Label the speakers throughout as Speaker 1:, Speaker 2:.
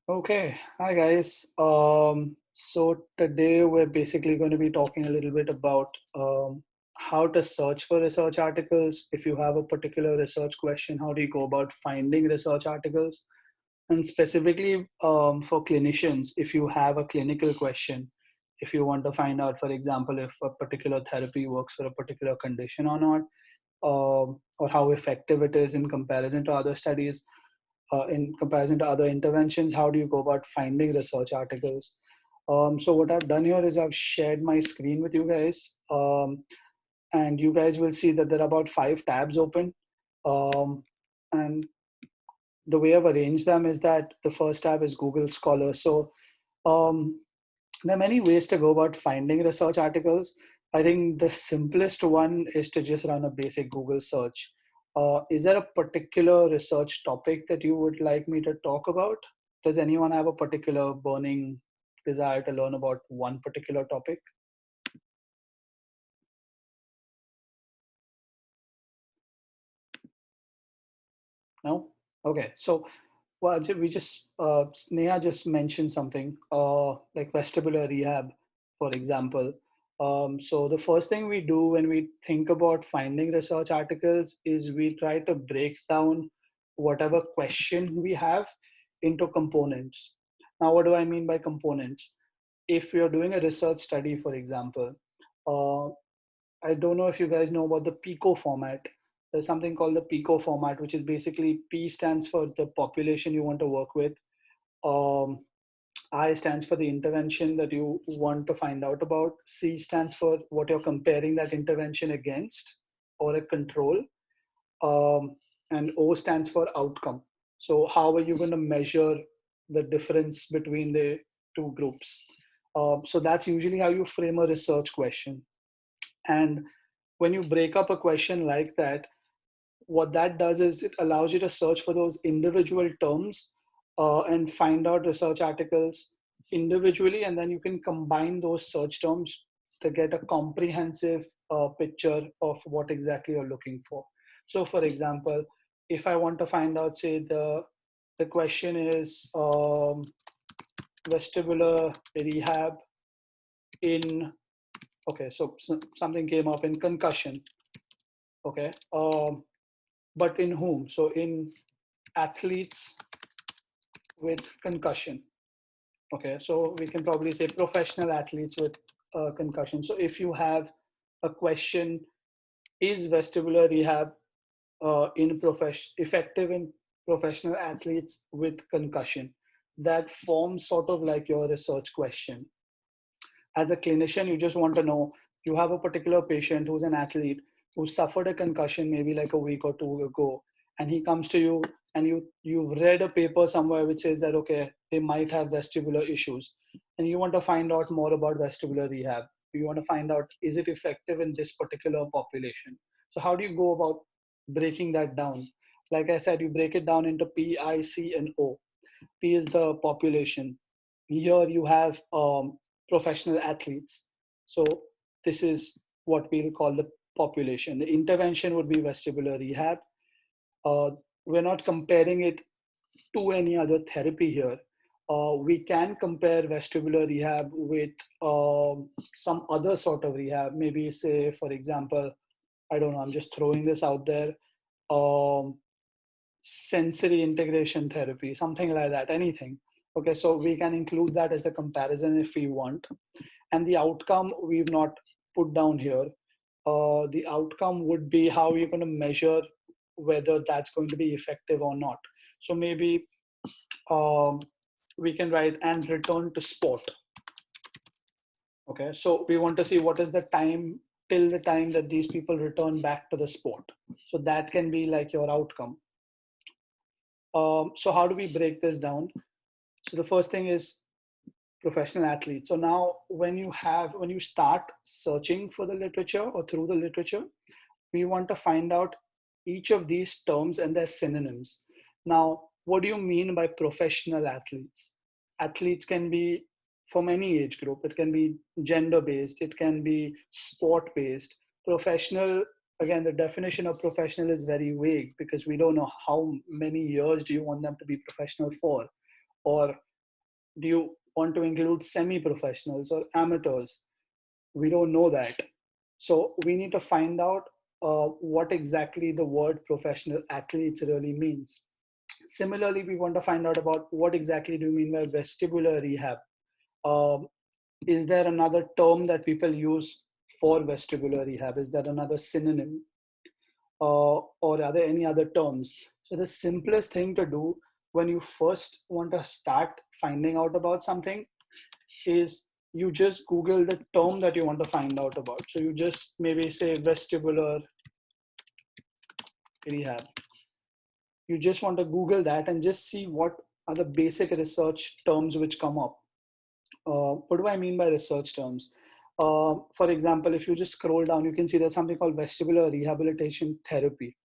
Speaker 1: Okay, hi guys. So today we're basically going to be talking a little bit about how to search for research articles. If you have a particular research question, how do you go about finding research articles? And specifically for clinicians, if you have a clinical question, if you want to find out, for example, if a particular therapy works for a particular condition or not, or how effective it is in comparison to other studies, in comparison to other interventions, how do you go about finding research articles? So what I've done here is I've shared my screen with you guys, and you guys will see that there are about 5 tabs open. And the way I've arranged them is that the first tab is Google Scholar. So um, there are many ways to go about finding research articles. I think the simplest one is to just run a basic Google search. Is there a particular research topic that you would like me to talk about? Does anyone have a particular burning desire to learn about one particular topic? No? Okay. So well, we just Sneha just mentioned something like vestibular rehab, for example. So the first thing we do when we think about finding research articles is we try to break down whatever question we have into components. Now, what do I mean by components? If you're doing a research study, for example, uh, I don't know if you guys know about the PICO format. There's something called the PICO format, which is basically P stands for the population you want to work with. Um, I stands for the intervention that you want to find out about. C stands for what you're comparing that intervention against or a control. Um, and O stands for outcome. So how are you going to measure the difference between the two groups? So that's usually how you frame a research question. And when you break up a question like that, what that does is it allows you to search for those individual terms and find out research articles individually, and then you can combine those search terms to get a comprehensive picture of what exactly you're looking for. So, for example, if I want to find out, say the question is vestibular rehab in, okay, so something came up in concussion, okay, but in whom? So in athletes with concussion. Okay, so we can probably say professional athletes with concussion. So if you have a question, is vestibular rehab effective in professional athletes with concussion? That forms sort of like your research question. As a clinician, you just want to know, you have a particular patient who's an athlete who suffered a concussion maybe like a week or two ago, and he comes to you and you've read a paper somewhere which says that okay, they might have vestibular issues, and you want to find out more about vestibular rehab. You want to find out, is it effective in this particular population? So how do you go about breaking that down? Like I said, you break it down into P, I, C, and O. P is the population. Here you have professional athletes. So this is what we'll call the population. The intervention would be vestibular rehab. Uh, we're not comparing it to any other therapy here. We can compare vestibular rehab with some other sort of rehab. Maybe say, for example, I don't know, I'm just throwing this out there. Um, Sensory integration therapy, something like that, anything. Okay, so we can include that as a comparison if we want. And the outcome we've not put down here. The outcome would be how you're going to measure whether that's going to be effective or not. So maybe um, we can write and return to sport. Okay, so we want to see what is the time till the time that these people return back to the sport. So that can be like your outcome. So how do we break this down? So the first thing is professional athletes. So now when you start searching for the literature or through the literature, we want to find out each of these terms and their synonyms. Now, what do you mean by professional athletes? Athletes can be from any age group. It can be gender based, it can be sport based. Professional, again, the definition of professional is very vague because we don't know how many years do you want them to be professional for, or Do you want to include semi-professionals or amateurs? We don't know that. So we need to find out what exactly the word professional athletes really means. Similarly, we want to find out about what exactly do you mean by vestibular rehab. Um, is there another term that people use for vestibular rehab? Is there another synonym? Or are there any other terms? So the simplest thing to do when you first want to start finding out about something is you just Google the term that you want to find out about. So you just maybe say vestibular rehab. You just want to Google that and just see what are the basic research terms which come up. What do I mean by research terms? For example, if you just scroll down, you can see there's something called vestibular rehabilitation therapy.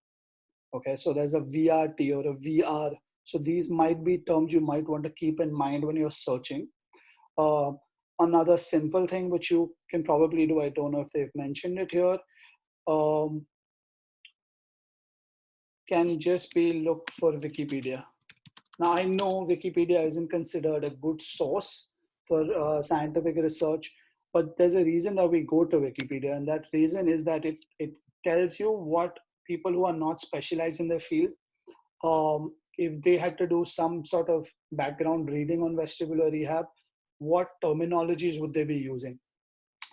Speaker 1: Okay, so there's a VRT or a VR. So these might be terms you might want to keep in mind when you're searching. Uh, Another simple thing which you can probably do, I don't know if they've mentioned it here, um, can just be look for Wikipedia. Now I know Wikipedia isn't considered a good source for scientific research, but there's a reason that we go to Wikipedia, and that reason is that it tells you what people who are not specialized in their field, if they had to do some sort of background reading on vestibular rehab, what terminologies would they be using?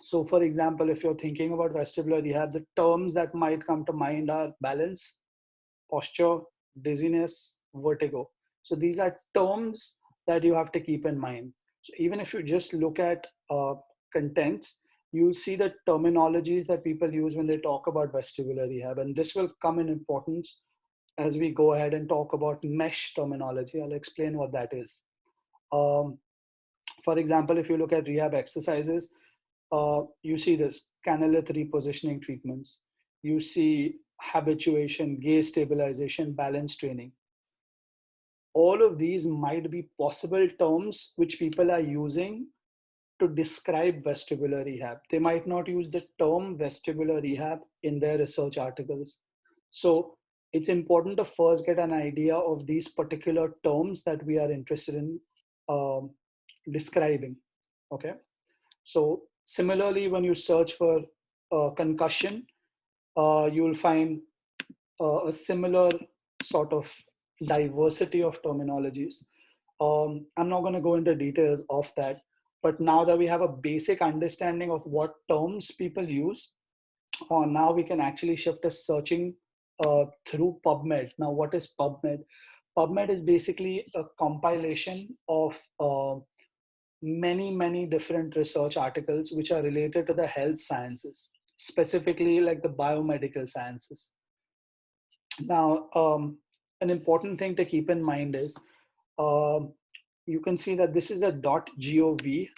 Speaker 1: So, for example, if you're thinking about vestibular rehab, the terms that might come to mind are balance, posture, dizziness, vertigo. So these are terms that you have to keep in mind. So even if you just look at contents, you'll see the terminologies that people use when they talk about vestibular rehab. And this will come in importance as we go ahead and talk about mesh terminology. I'll explain what that is. Um, for example, if you look at rehab exercises, you see this cannulate repositioning treatments. You see habituation, gaze stabilization, balance training. All of these might be possible terms which people are using to describe vestibular rehab. They might not use the term vestibular rehab in their research articles. So it's important to first get an idea of these particular terms that we are interested in um, describing. Okay. So similarly, when you search for concussion, you'll find a similar sort of diversity of terminologies. I'm not going to go into details of that, but now that we have a basic understanding of what terms people use, now we can actually shift to searching through PubMed. Now, what is PubMed? PubMed is basically a compilation of many different research articles which are related to the health sciences, specifically like the biomedical sciences. Now, an important thing to keep in mind is um, you can see that this is a .gov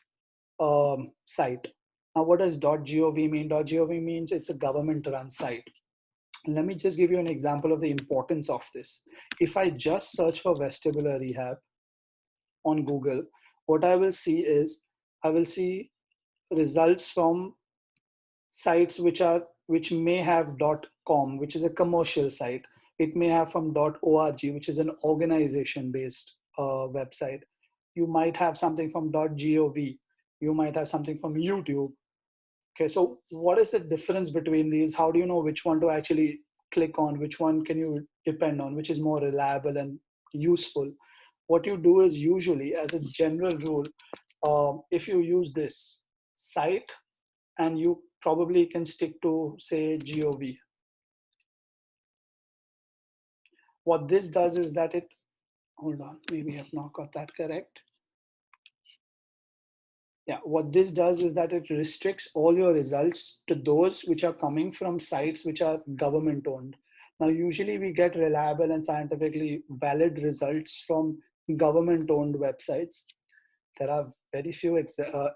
Speaker 1: site. Now, what does .gov mean? .gov means it's a government-run site. Let me just give you an example of the importance of this. If I just search for vestibular rehab on Google, what I will see is I will see results from sites which may have .com, which is a commercial site. It may have from .org, which is an organization based website. You might have something from .gov. You might have something from YouTube. Okay, so what is the difference between these? How do you know which one to actually click on? Which one can you depend on? Which is more reliable and useful? What you do is usually, as a general rule, if you use this site and you probably can stick to, say, GOV. What this does is that it, hold on, maybe I've not got that correct. Yeah, what this does is that it restricts all your results to those which are coming from sites which are government owned. Now, usually we get reliable and scientifically valid results from government owned websites. There are very few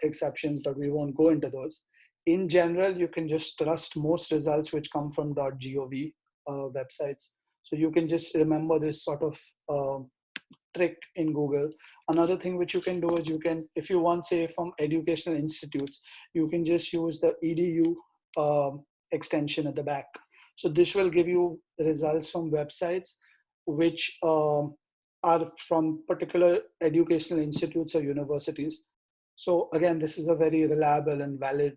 Speaker 1: exceptions, but we won't go into those. In general, you can just trust most results which come from .gov websites. So you can just remember this sort of trick in Google. Another thing which you can do is you can, if you want, say, from educational institutes, you can just use the edu extension at the back. So this will give you results from websites which are from particular educational institutes or universities. So again, this is a very reliable and valid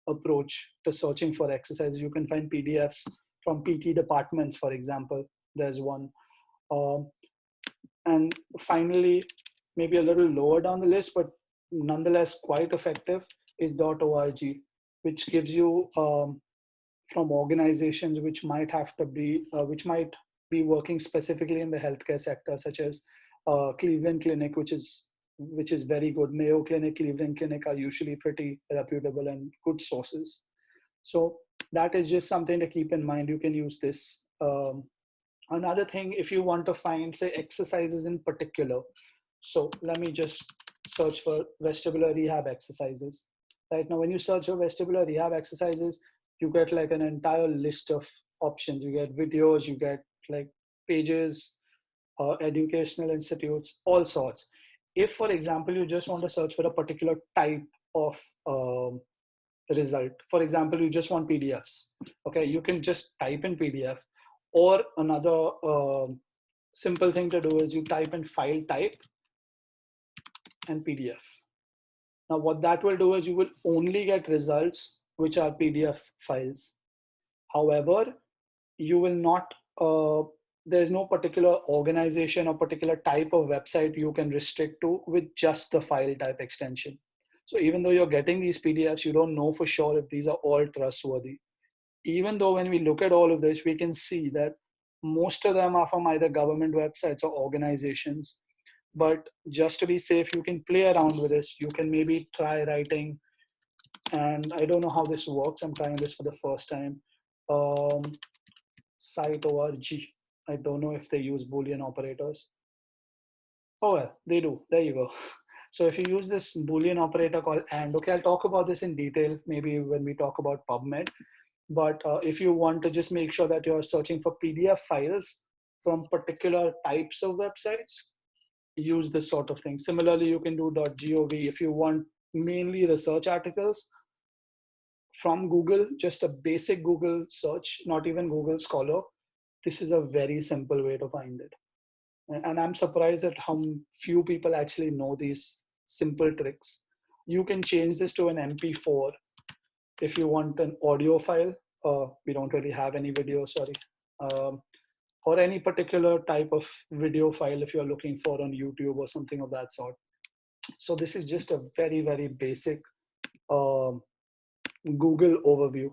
Speaker 1: approach to searching for exercises. You can find PDFs from PT departments, for example. There's one. Um, and finally, maybe a little lower down the list, but nonetheless quite effective, is .org, which gives you from organizations which might be working specifically in the healthcare sector, such as Cleveland Clinic, which is very good. Mayo Clinic, Cleveland Clinic are usually pretty reputable and good sources. So that is just something to keep in mind. You can use this. Another thing, if you want to find, say, exercises in particular. So let me just search for vestibular rehab exercises. Right now, when you search for vestibular rehab exercises, you get like an entire list of options. You get videos, you get like pages, educational institutes, all sorts. If, for example, you just want to search for a particular type of result, for example, you just want PDFs, okay, you can just type in PDF. Or another simple thing to do is you type in file type and PDF. Now, what that will do is you will only get results which are PDF files. However, you will not, there's no particular organization or particular type of website you can restrict to with just the file type extension. So even though you're getting these PDFs, you don't know for sure if these are all trustworthy. Even though when we look at all of this, we can see that most of them are from either government websites or organizations. But just to be safe, you can play around with this. You can maybe try writing, and I don't know how this works. I'm trying this for the first time. Cite.org. I don't know if they use Boolean operators. Oh, well, they do. There you go. So if you use this Boolean operator called AND, okay, I'll talk about this in detail maybe when we talk about PubMed. But if you want to just make sure that you're searching for PDF files from particular types of websites, use this sort of thing. Similarly, you can do .gov if you want mainly research articles from Google, just a basic Google search, not even Google Scholar. This is a very simple way to find it. And I'm surprised at how few people actually know these simple tricks. You can change this to an MP4 if you want an audio file. We don't really have any video, sorry. Or any particular type of video file if you're looking for on YouTube or something of that sort. So this is just a very, very basic Google overview.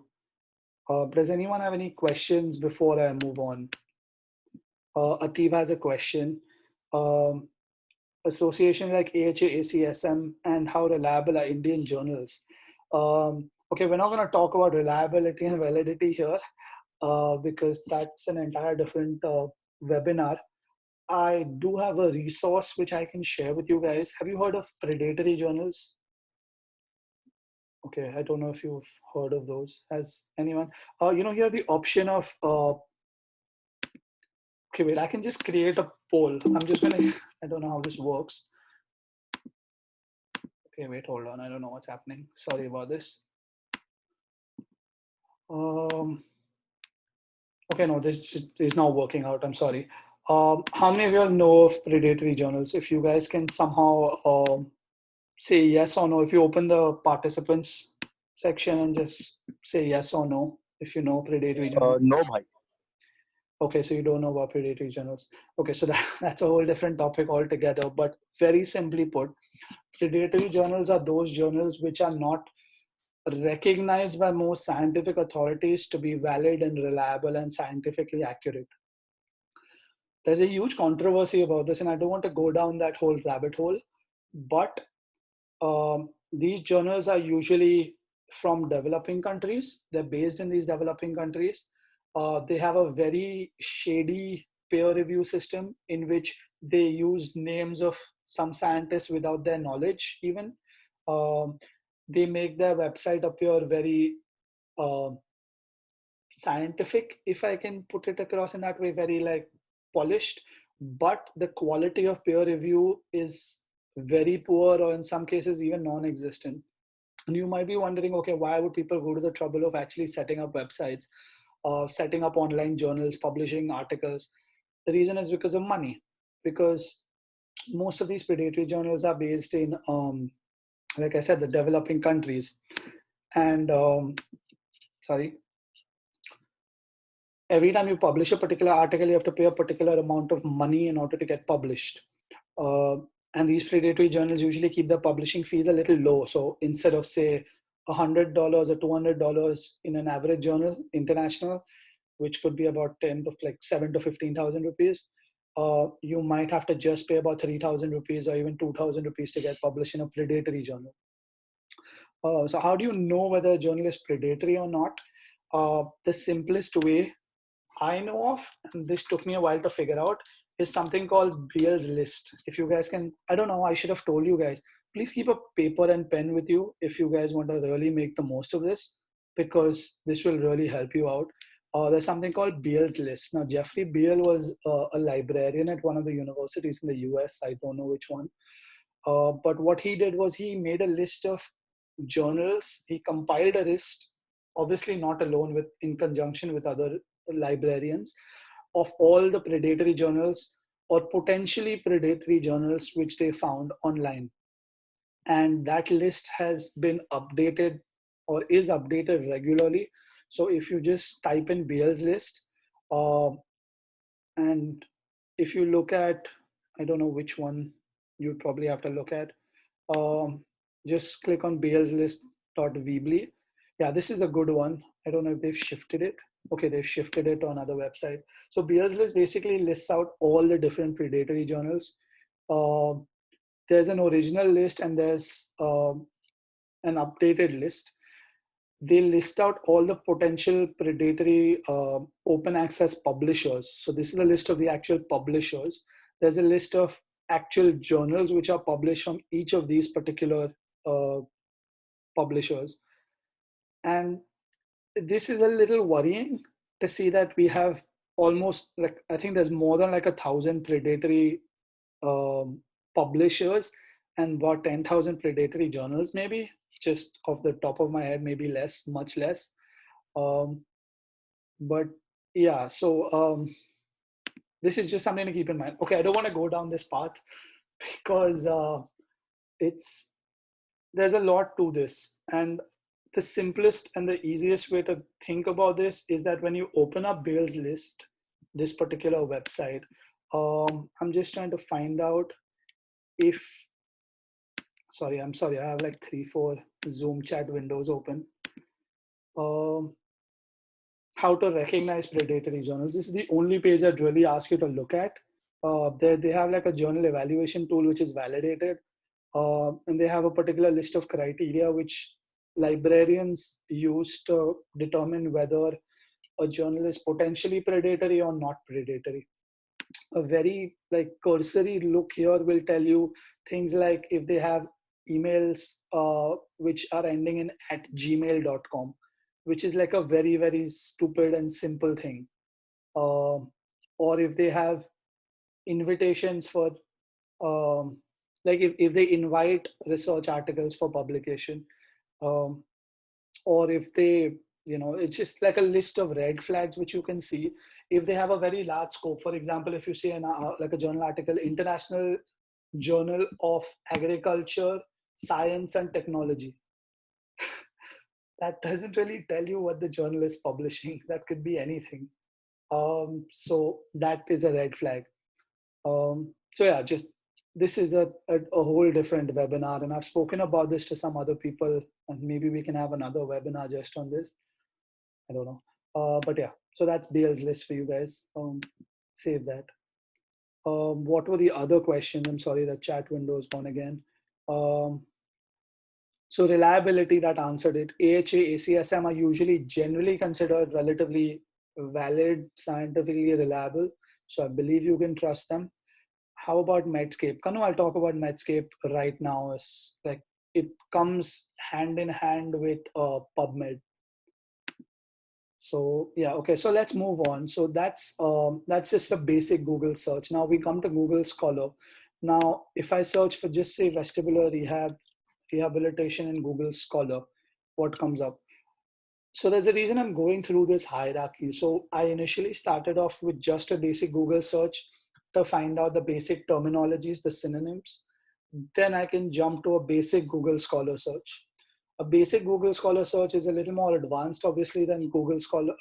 Speaker 1: Does anyone have any questions before I move on? Atif has a question. Associations like AHA, ACSM, and how reliable are Indian journals? Okay, we're not going to talk about reliability and validity here because that's an entire different webinar. I do have a resource which I can share with you guys. Have you heard of predatory journals? Okay, I don't know if you've heard of those. Has anyone? You know, you have the option of okay, wait, I can just create a poll. I'm just gonna, I don't know how this works. Okay, wait, hold on. I don't know what's happening. Sorry about this. Okay, no, this is not working out. I'm sorry. How many of you all know of predatory journals? If you guys can somehow say yes or no, if you open the participants section and just say yes or no, if you know predatory journals.
Speaker 2: No, bhai.
Speaker 1: Okay, so you don't know about predatory journals. Okay, so that's a whole different topic altogether. But very simply put, predatory journals are those journals which are not recognized by most scientific authorities to be valid and reliable and scientifically accurate. There's a huge controversy about this, and I don't want to go down that whole rabbit hole, but these journals are usually from developing countries. They're based in these developing countries. They have a very shady peer review system in which they use names of some scientists without their knowledge even. They make their website appear very uh, scientific, if I can put it across in that way, very like polished, but the quality of peer review is very poor, or in some cases even non-existent. And you might be wondering, okay, why would people go to the trouble of actually setting up websites, setting up online journals, publishing articles? The reason is because of money. because most of these predatory journals are based in, like I said, the developing countries. And sorry, every time you publish a particular article, you have to pay a particular amount of money in order to get published. Uh, and these predatory journals usually keep the publishing fees a little low. So instead of say $100 or $200 in an average journal, international, which could be about 10 to like 7 to 15,000 rupees, you might have to just pay about 3,000 rupees or even 2,000 rupees to get published in a predatory journal. So how do you know whether a journal is predatory or not? The simplest way I know of, and this took me a while to figure out, is something called Beal's list. If you guys can, I don't know, I should have told you guys, please keep a paper and pen with you if you guys want to really make the most of this, because this will really help you out. There's something called Beal's list. Now, Jeffrey Beal was a librarian at one of the universities in the US. I don't know which one. But what he did was he made a list of journals. He compiled a list, obviously not alone, with in conjunction with other librarians, of all the predatory journals or potentially predatory journals which they found online. And that list has been updated or is updated regularly. So if you just type in Beal's list, uh, and if you look at, I don't know which one you'd probably have to look at, um, just click on Beal's list.weebly. Yeah, this is a good one. I don't know if they've shifted it. Okay, they've shifted it to another website. So Beal's list basically lists out all the different predatory journals. Um, there's an original list and there's an updated list. They list out all the potential predatory open access publishers. So this is a list of the actual publishers. There's a list of actual journals which are published from each of these particular uh, publishers. And this is a little worrying to see that we have almost, like, I think there's more than like 1,000 predatory um, publishers and about 10,000 predatory journals, maybe, just off the top of my head, maybe less, much less. Um, but yeah, so this is just something to keep in mind. Okay, I don't want to go down this path because it's there's a lot to this, and the simplest and the easiest way to think about this is that when you open up Beal's list, this particular website, I'm just trying to find out if, I'm sorry, I have like 3-4 Zoom chat windows open. Um, how to recognize predatory journals. This is the only page I'd really ask you to look at. They have like a journal evaluation tool which is validated, and they have a particular list of criteria which librarians use to determine whether a journal is potentially predatory or not predatory. A very like cursory look here will tell you things like if they have emails which are ending in @gmail.com, which is like a very, very stupid and simple thing. Or if they have invitations for, like if they invite research articles for publication, um, or if they, it's just like a list of red flags which you can see. If they have a very large scope, for example, if you see like a journal article, International Journal of Agriculture, Science and Technology, that doesn't really tell you what the journal is publishing. That could be anything. So that is a red flag. So yeah, just this is a whole different webinar, and I've spoken about this to some other people, and maybe we can have another webinar just on this. I don't know. But yeah, so that's Beal's list for you guys. Save that. What were the other questions? I'm sorry, the chat window is gone again. So reliability, that answered it. AHA, ACSM are usually generally considered relatively valid, scientifically reliable. So I believe you can trust them. How about Medscape? Kanu, I'll talk about Medscape right now. It's like it comes hand in hand with PubMed. So yeah, okay. So let's move on. So that's just a basic Google search. Now we come to Google Scholar. Now, if I search for just say vestibular rehabilitation in Google Scholar, what comes up? So there's a reason I'm going through this hierarchy. So I initially started off with just a basic Google search. to find out the basic terminologies, the synonyms. Then I can jump to a basic Google Scholar search. A basic Google Scholar search is a little more advanced, obviously, than Google Scholar,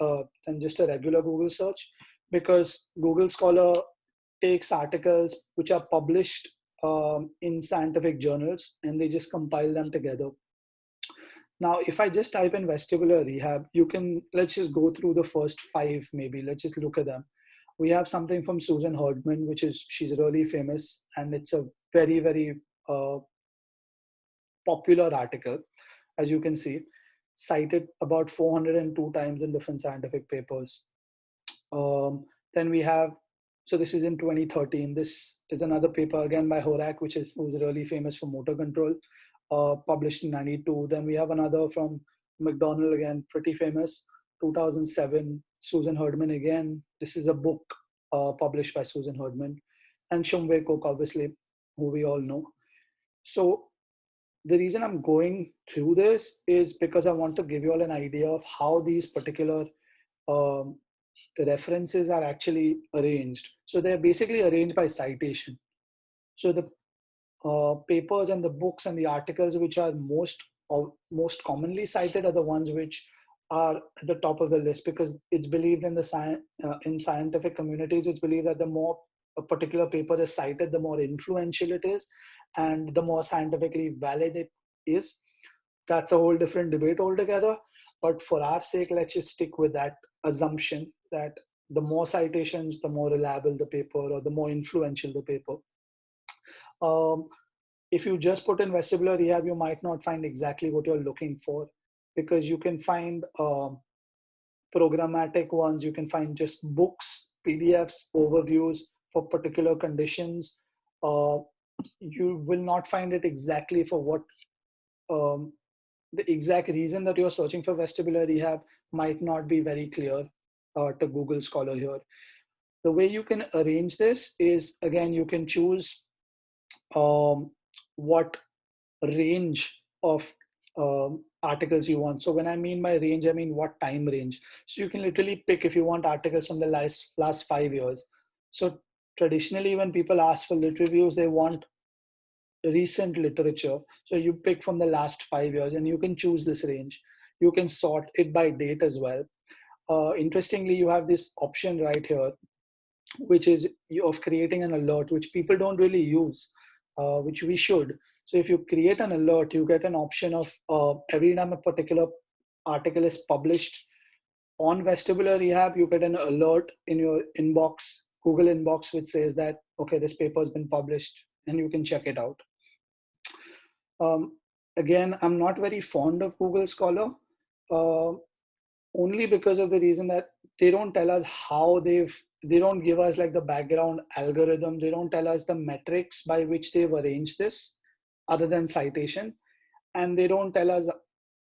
Speaker 1: than just a regular Google search, because Google Scholar takes articles which are published in scientific journals and they just compile them together. Now, if I just type in vestibular rehab, let's just go through the first five, maybe. Let's just look at them. We have something from Susan Herdman, she's really famous, and it's a very, very popular article, as you can see, cited about 402 times in different scientific papers. Then we have, so this is in 2013. This is another paper again by Horak, who's really famous for motor control, published in 92. Then we have another from McDonald, again, pretty famous, 2007. Susan Herdman again. This is a book published by Susan Herdman. And Shumway Cook, obviously, who we all know. So the reason I'm going through this is because I want to give you all an idea of how these particular references are actually arranged. So they're basically arranged by citation. So the papers and the books and the articles which are most commonly cited are the ones which are at the top of the list, because it's believed in in scientific communities, it's believed that the more a particular paper is cited, the more influential it is, and the more scientifically valid it is. That's a whole different debate altogether. But for our sake, let's just stick with that assumption that the more citations, the more reliable the paper, or the more influential the paper. If you just put in vestibular rehab, you might not find exactly what you're looking for, because you can find programmatic ones, you can find just books, PDFs, overviews for particular conditions. You will not find it exactly for what the exact reason that you're searching for vestibular rehab might not be very clear to Google Scholar here. The way you can arrange this is, again, you can choose what range of articles you want. So when I mean by range, I mean what time range. So you can literally pick if you want articles from the last 5 years. So traditionally, when people ask for lit reviews, they want recent literature. So you pick from the last 5 years, and you can choose this range. You can sort it by date as well. Interestingly, you have this option right here, which is of creating an alert, which people don't really use, which we should. So if you create an alert, you get an option of every time a particular article is published on vestibular rehab, you get an alert in your inbox, Google inbox, which says that, okay, this paper has been published, and you can check it out. Again, I'm not very fond of Google Scholar, only because of the reason that they don't tell us how they don't give us like the background algorithm. They don't tell us the metrics by which they've arranged this other than citation. And they don't tell us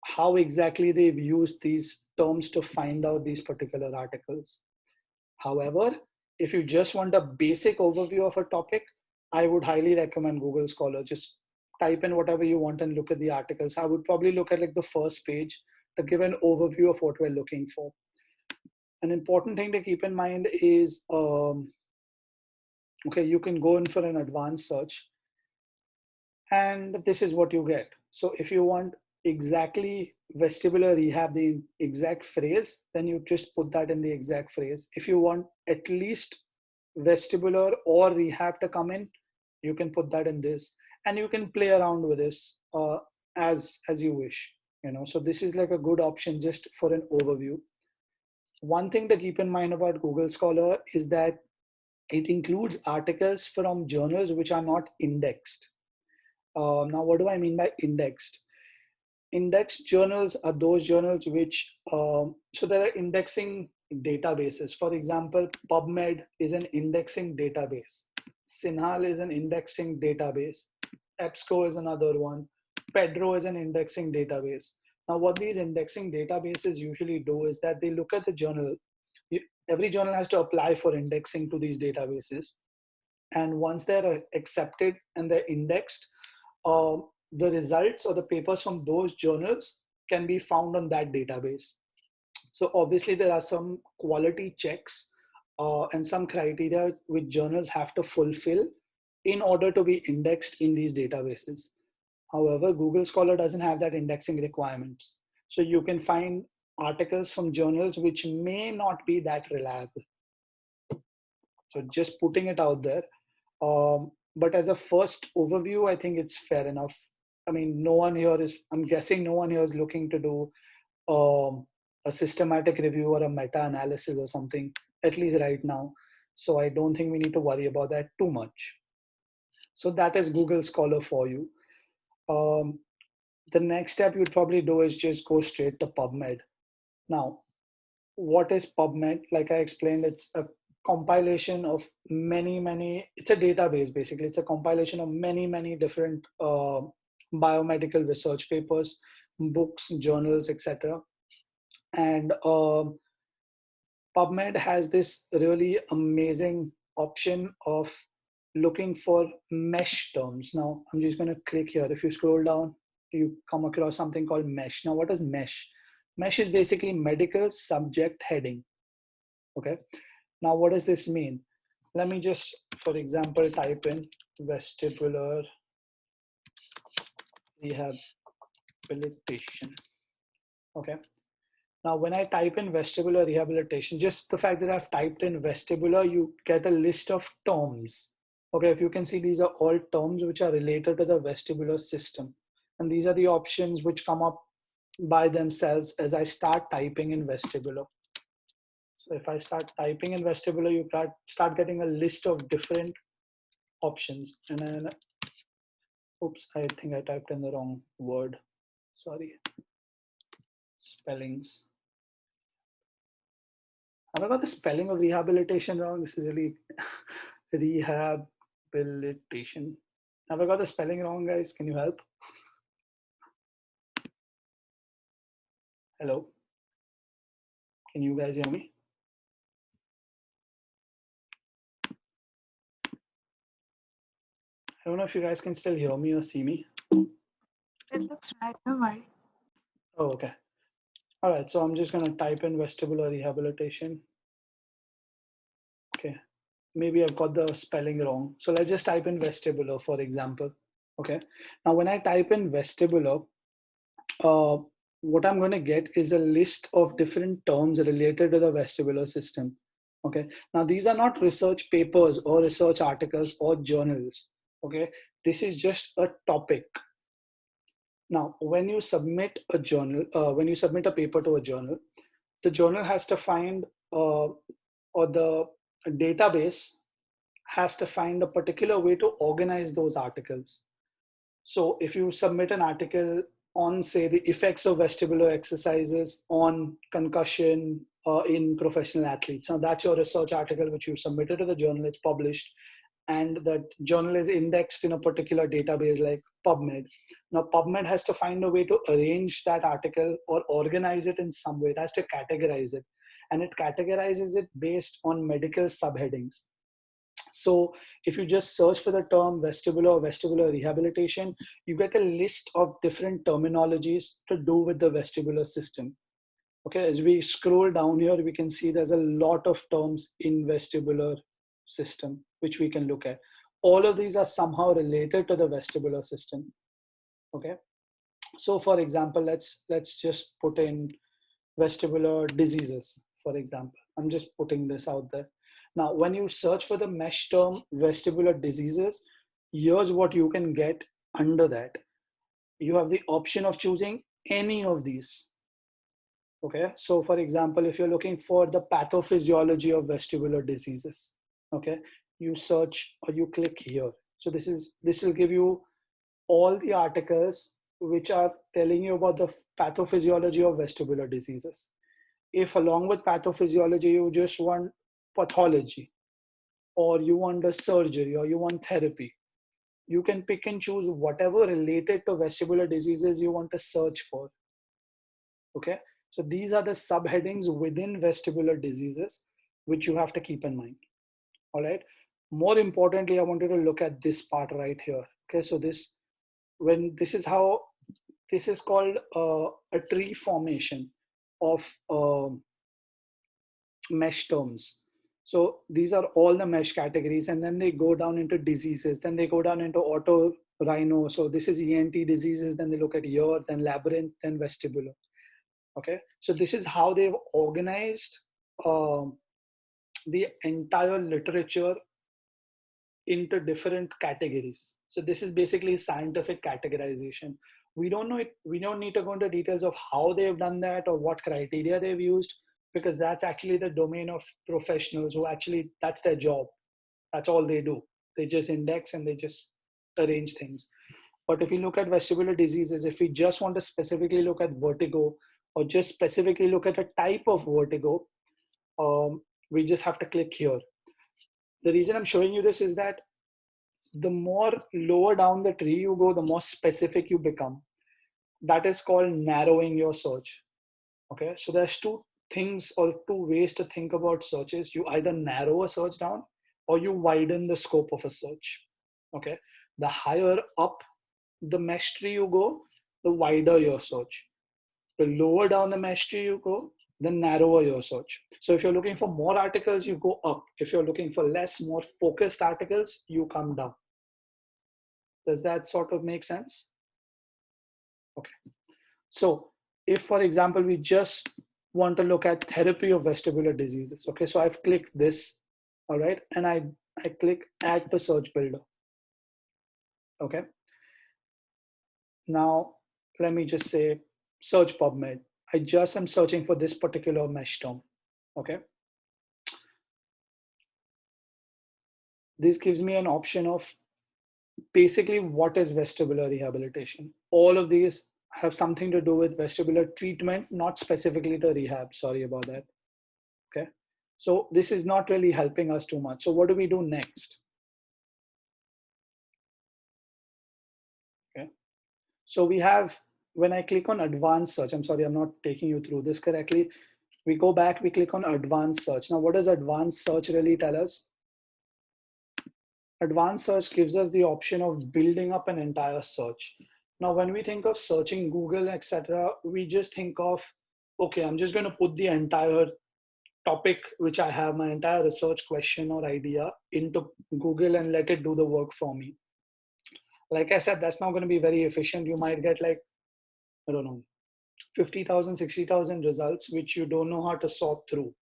Speaker 1: how exactly they've used these terms to find out these particular articles. However, if you just want a basic overview of a topic, I would highly recommend Google Scholar. Just type in whatever you want and look at the articles. I would probably look at like the first page to give an overview of what we're looking for. An important thing to keep in mind is, okay, you can go in for an advanced search, and this is what you get. So if you want exactly vestibular rehab, the exact phrase, then you just put that in the exact phrase. If you want at least vestibular or rehab to come in, you can put that in this, and you can play around with this as you wish. So this is like a good option just for an overview. One thing to keep in mind about Google Scholar is that it includes articles from journals which are not indexed. Now, what do I mean by indexed? Indexed journals are those journals which, so there are indexing databases. For example, Pubmed is an indexing database. Sinhal is an indexing database. EBSCO is another one. Pedro is an indexing database. Now, what these indexing databases usually do is that they look at the journal. Every journal has to apply for indexing to these databases. And once they're accepted and they're indexed, the results or the papers from those journals can be found on that database. So obviously there are some quality checks and some criteria which journals have to fulfill in order to be indexed in these databases. However, Google Scholar doesn't have that indexing requirements. So you can find articles from journals which may not be that reliable. So just putting it out there. But as a first overview, I think it's fair enough. I mean, I'm guessing no one here is looking to do a systematic review or a meta-analysis or something, at least right now. So I don't think we need to worry about that too much. So that is Google Scholar for you. The next step you'd probably do is just go straight to PubMed. Now, what is PubMed? Like I explained, it's a compilation of it's a database basically. It's a compilation of many different biomedical research papers, books, journals, etc. And PubMed has this really amazing option of looking for mesh terms. Now, I'm just going to click here. If you scroll down, you come across something called mesh. Now, what is mesh? Mesh is basically medical subject heading. Okay. Now, what does this mean? Let me just, for example, type in vestibular rehabilitation. Okay. Now, when I type in vestibular rehabilitation, just the fact that I've typed in vestibular, you get a list of terms. Okay, if you can see, these are all terms which are related to the vestibular system. And these are the options which come up by themselves as I start typing in vestibular. So if I start typing in vestibular, you start getting a list of different options. And then, oops, I think I typed in the wrong word. Sorry. Spellings. Have I got the spelling of rehabilitation wrong? This is really rehabilitation. Have I got the spelling wrong, guys? Can you help? Hello? Can you guys hear me? I don't know if you guys can still hear me or see me.
Speaker 2: It looks right, don't worry.
Speaker 1: Oh, okay. All right, so I'm just gonna type in vestibular rehabilitation. Okay, maybe I've got the spelling wrong. So let's just type in vestibular, for example. Okay, now when I type in vestibular, what I'm going to get is a list of different terms related to the vestibular system. Okay, now these are not research papers or research articles or journals. Okay, this is just a topic. Now, when you submit a when you submit a paper to a journal, the journal has to find, or the database has to find a particular way to organize those articles. So if you submit an article on, say, the effects of vestibular exercises on concussion in professional athletes, now that's your research article which you submitted to the journal, it's published, and that journal is indexed in a particular database like PubMed. Now PubMed has to find a way to arrange that article or organize it in some way. It has to categorize it, and it categorizes it based on medical subheadings. So if you just search for the term vestibular or vestibular rehabilitation, you get a list of different terminologies to do with the vestibular system. Okay, as we scroll down here, we can see there's a lot of terms in vestibular system, which we can look at. All of these are somehow related to the vestibular system. Okay, so for example, let's just put in vestibular diseases, for example. I'm just putting this out there. Now, when you search for the mesh term vestibular diseases, here's what you can get under that. You have the option of choosing any of these. Okay, so for example, if you're looking for the pathophysiology of vestibular diseases, okay, you search or you click here. So this will give you all the articles which are telling you about the pathophysiology of vestibular diseases. If along with pathophysiology, you just want pathology, or you want a surgery, or you want therapy, you can pick and choose whatever related to vestibular diseases you want to search for. Okay, so these are the subheadings within vestibular diseases which you have to keep in mind. All right, more importantly, I wanted to look at this part right here. Okay, so this is called a tree formation of mesh terms. So these are all the mesh categories, and then they go down into diseases. Then they go down into otorhino. So this is ENT diseases. Then they look at ear, then labyrinth, then vestibular. Okay, so this is how they've organized the entire literature into different categories. So this is basically scientific categorization. We don't know it. We don't need to go into details of how they've done that or what criteria they've used, because that's actually the domain of professionals who actually, that's their job. That's all they do. They just index and they just arrange things. But if you look at vestibular diseases, if we just want to specifically look at vertigo or just specifically look at a type of vertigo, we just have to click here. The reason I'm showing you this is that the more lower down the tree you go, the more specific you become. That is called narrowing your search. Okay, so there's two things or two ways to think about searches. You either narrow a search down or you widen the scope of a search. Okay, the higher up the mesh tree you go, the wider your search. The lower down the mesh tree you go, the narrower your search. So if you're looking for more articles, you go up. If you're looking for less, more focused articles, you come down. Does that sort of make sense? Okay. So if, for example, we just want to look at therapy of vestibular diseases. Okay, so I've clicked this, all right, and I click add to search builder. Okay. Now, let me just say search PubMed. I just am searching for this particular mesh term. Okay. This gives me an option of basically what is vestibular rehabilitation. All of these have something to do with vestibular treatment, not specifically to rehab. Sorry about that. Okay. So this is not really helping us too much. So what do we do next? Okay. So we have, when I click on advanced search, I'm sorry, I'm not taking you through this correctly. We go back, we click on advanced search. Now, what does advanced search really tell us? Advanced search gives us the option of building up an entire search. Now, when we think of searching Google, etc., we just think of, okay, I'm just going to put the entire topic, which I have, my entire research question or idea into Google and let it do the work for me. Like I said, that's not going to be very efficient. You might get like, I don't know, 50,000, 60,000 results, which you don't know how to sort through.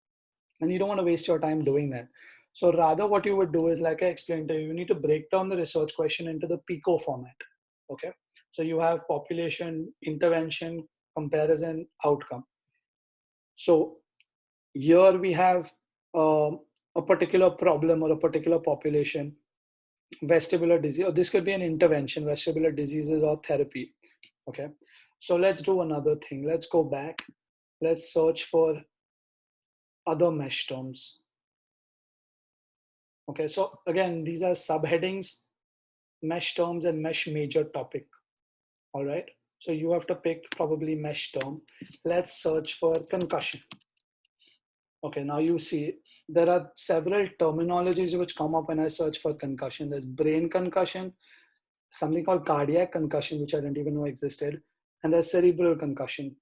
Speaker 1: And you don't want to waste your time doing that. So rather what you would do is, like I explained to you, you need to break down the research question into the PICO format. Okay. So you have population, intervention, comparison, outcome. So here we have a particular problem or a particular population, vestibular disease, or this could be an intervention, vestibular diseases or therapy. Okay. So let's do another thing. Let's go back. Let's search for other mesh terms. Okay, so again, these are subheadings, mesh terms and mesh major topic. All right, so you have to pick probably mesh term. Let's search for concussion. Okay, now you see there are several terminologies which come up when I search for concussion. There's brain concussion, something called cardiac concussion, which I didn't even know existed, and there's cerebral concussion.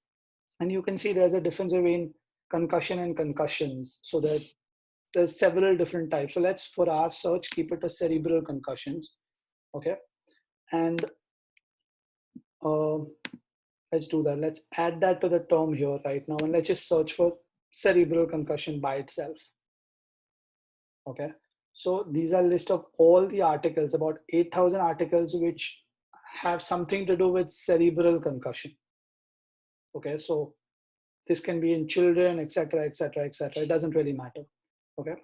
Speaker 1: And you can see there's a difference between concussion and concussions. So that there's several different types. So let's, for our search, keep it to cerebral concussions. Okay. And let's do that. Let's add that to the term here right now. And let's just search for cerebral concussion by itself. Okay. So these are a list of all the articles, about 8,000 articles, which have something to do with cerebral concussion. Okay. So this can be in children, etc., etc., etc. It doesn't really matter. Okay.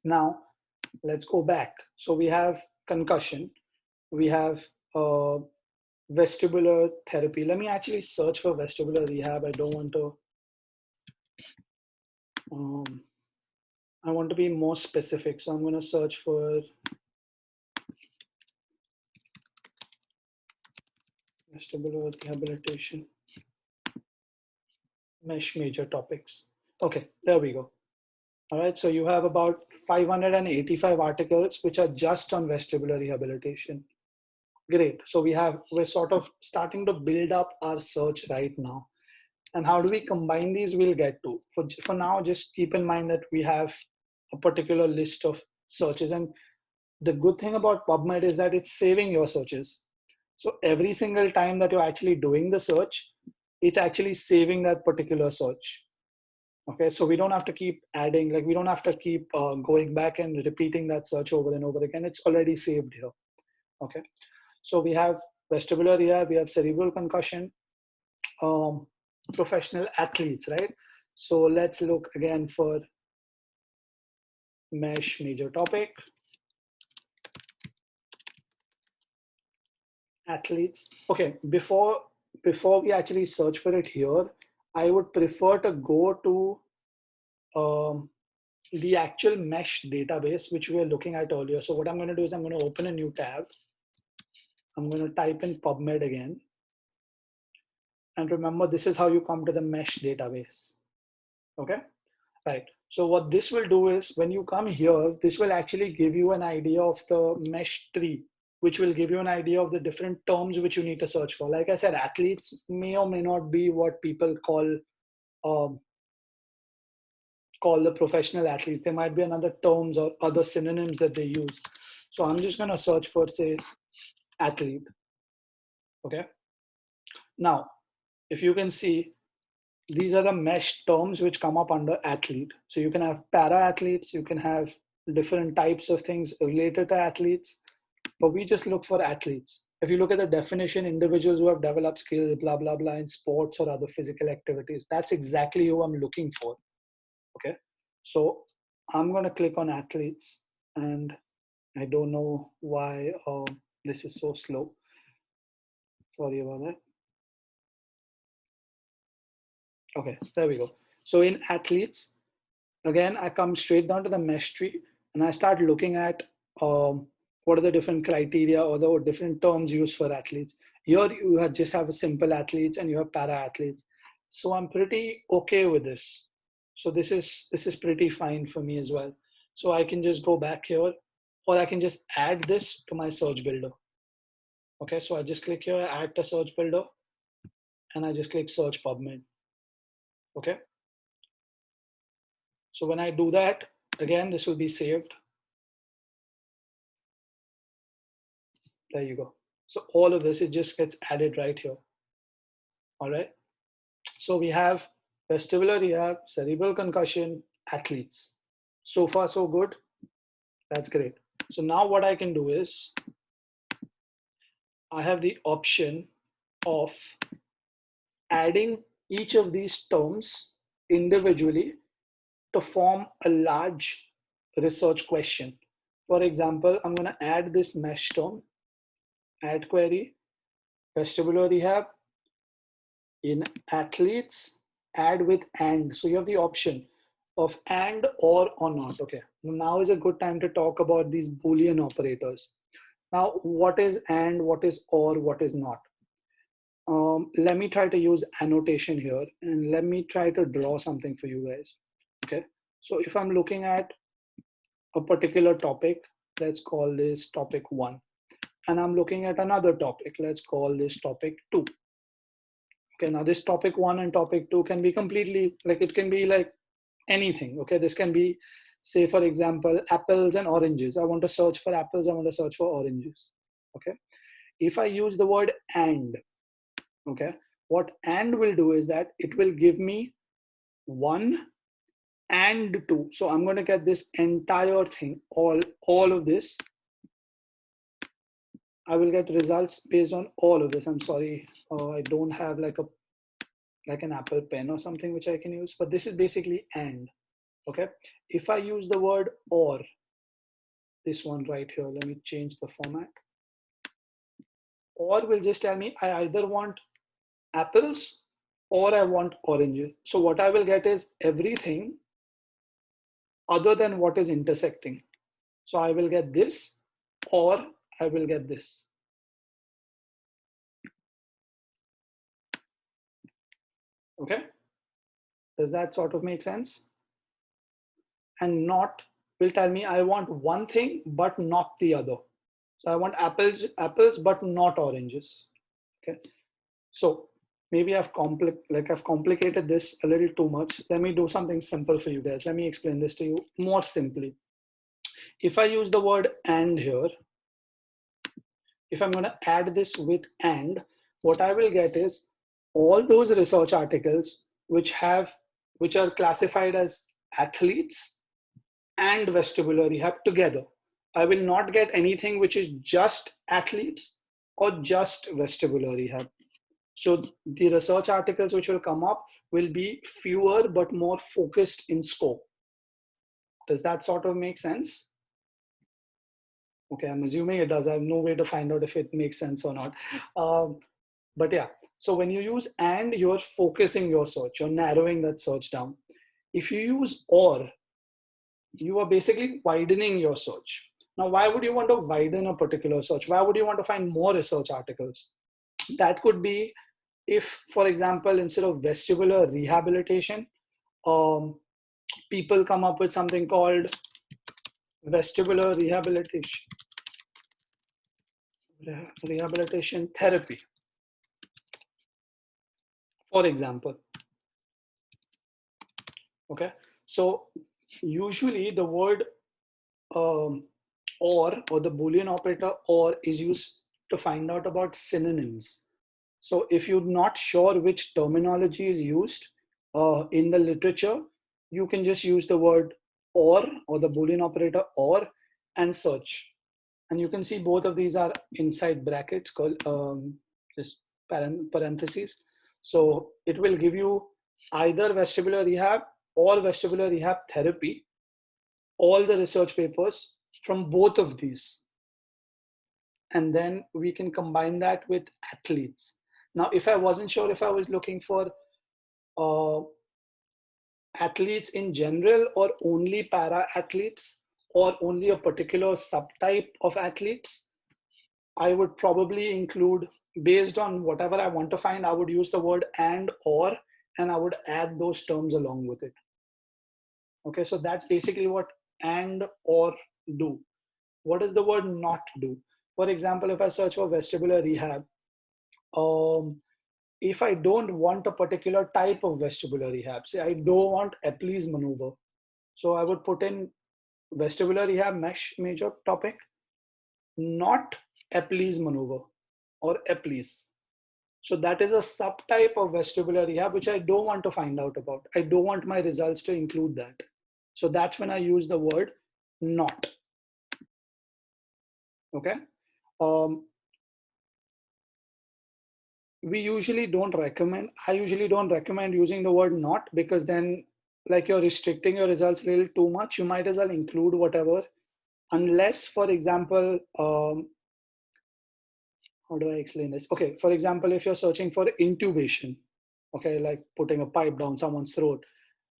Speaker 1: Now let's go back. So we have concussion, we have vestibular therapy. Let me actually search for vestibular rehab. I don't want to, I want to be more specific. So I'm going to search for vestibular rehabilitation, mesh major topics. Okay, there we go. All right, so you have about 585 articles, which are just on vestibular rehabilitation. Great. So we're sort of starting to build up our search right now. And how do we combine these? We'll get to. For now, just keep in mind that we have a particular list of searches. And the good thing about PubMed is that it's saving your searches. So every single time that you're actually doing the search, it's actually saving that particular search. Okay, so we don't have to keep adding, like we don't have to keep going back and repeating that search over and over again. It's already saved here. Okay, so we have vestibular rehab, we have cerebral concussion, professional athletes, right? So let's look again for mesh major topic, athletes. Okay, before we actually search for it here, I would prefer to go to the actual mesh database, which we were looking at earlier. So what I'm going to do is I'm going to open a new tab. I'm going to type in PubMed again. And remember, this is how you come to the mesh database. Okay, right. So what this will do is when you come here, this will actually give you an idea of the mesh tree, which will give you an idea of the different terms which you need to search for. Like I said, athletes may or may not be what people call the professional athletes. There might be another terms or other synonyms that they use. So I'm just going to search for, say, athlete. Okay. Now, if you can see, these are the mesh terms which come up under athlete. So you can have para athletes, you can have different types of things related to athletes, but we just look for athletes. If you look at the definition, individuals who have developed skills, blah, blah, blah, in sports or other physical activities, that's exactly who I'm looking for. Okay. So I'm going to click on athletes, and I don't know why this is so slow. Sorry about that. Okay, there we go. So in athletes, again, I come straight down to the mesh tree and I start looking at what are the different criteria or the different terms used for athletes. Here you just have a simple athletes and you have para athletes. So I'm pretty okay with this. So this is pretty fine for me as well. So I can just go back here, or I can just add this to my search builder. Okay, so I just click here, add to search builder, and I just click search PubMed. Okay. So when I do that, again, this will be saved. There you go. So all of this, it just gets added right here. All right. So we have vestibular rehab, cerebral concussion, athletes. So far, so good. That's great. So now what I can do is I have the option of adding each of these terms individually to form a large research question. For example, I'm going to add this mesh term, add query, vestibular rehab, in athletes, add with and. So you have the option of and, or not. Okay, now is a good time to talk about these Boolean operators. Now, what is and, what is or, what is not? Let me try to use annotation here, and let me try to draw something for you guys. Okay, so if I'm looking at a particular topic, let's call this topic 1. And I'm looking at another topic, let's call this topic 2. Okay, now this topic 1 and topic 2 can be completely, like it can be like anything. Okay, this can be, say for example, apples and oranges. I want to search for apples, I want to search for oranges. Okay, if I use the word and, okay, what and will do is that it will give me 1 and 2. So I'm going to get this entire thing, all of this. I will get results based on all of this. I'm sorry, I don't have like an Apple pen or something which I can use, but this is basically and. Okay, if I use the word or, this one right here, let me change the format. Or will just tell me I either want apples or I want oranges. So what I will get is everything other than what is intersecting. So I will get this or I will get this. Okay, does that sort of make sense? And not will tell me I want one thing but not the other. So I want apples but not oranges. Okay, so maybe I've complicated this a little too much. Let me do something simple for you guys. Let me explain this to you more simply. If I use the word and here, if I'm going to add this with and, what I will get is all those research articles which are classified as athletes and vestibular rehab together. I will not get anything which is just athletes or just vestibular rehab. So the research articles which will come up will be fewer but more focused in scope. Does that sort of make sense? Okay, I'm assuming it does. I have no way to find out if it makes sense or not. But yeah, so when you use and, you're focusing your search, you're narrowing that search down. If you use or, you are basically widening your search. Now, why would you want to widen a particular search? Why would you want to find more research articles? That could be if, for example, instead of vestibular rehabilitation, people come up with something called vestibular rehabilitation therapy, for example. Okay, so usually the word or the Boolean operator or is used to find out about synonyms. So if you're not sure which terminology is used in the literature, you can just use the word or the Boolean operator or and search. And you can see both of these are inside brackets called just parentheses. So it will give you either vestibular rehab or vestibular rehab therapy, all the research papers from both of these. And then we can combine that with athletes. Now, if I wasn't sure if I was looking for uh, athletes in general or only para athletes or only a particular subtype of athletes, I would probably include, based on whatever I want to find, I would use the word and or, and I would add those terms along with it. Okay, so that's basically what and or do. What does the word not do? For example, if I search for vestibular rehab, if I don't want a particular type of vestibular rehab, say I don't want Epley's maneuver, so I would put in vestibular rehab mesh major topic, not Epley's maneuver or Epley's. So that is a subtype of vestibular rehab which I don't want to find out about. I don't want my results to include that. So that's when I use the word not. Okay. We usually don't recommend, I usually don't recommend using the word not, because then like you're restricting your results a little too much. You might as well include whatever, unless, for example, how do I explain this? Okay, for example, if you're searching for intubation, okay, like putting a pipe down someone's throat,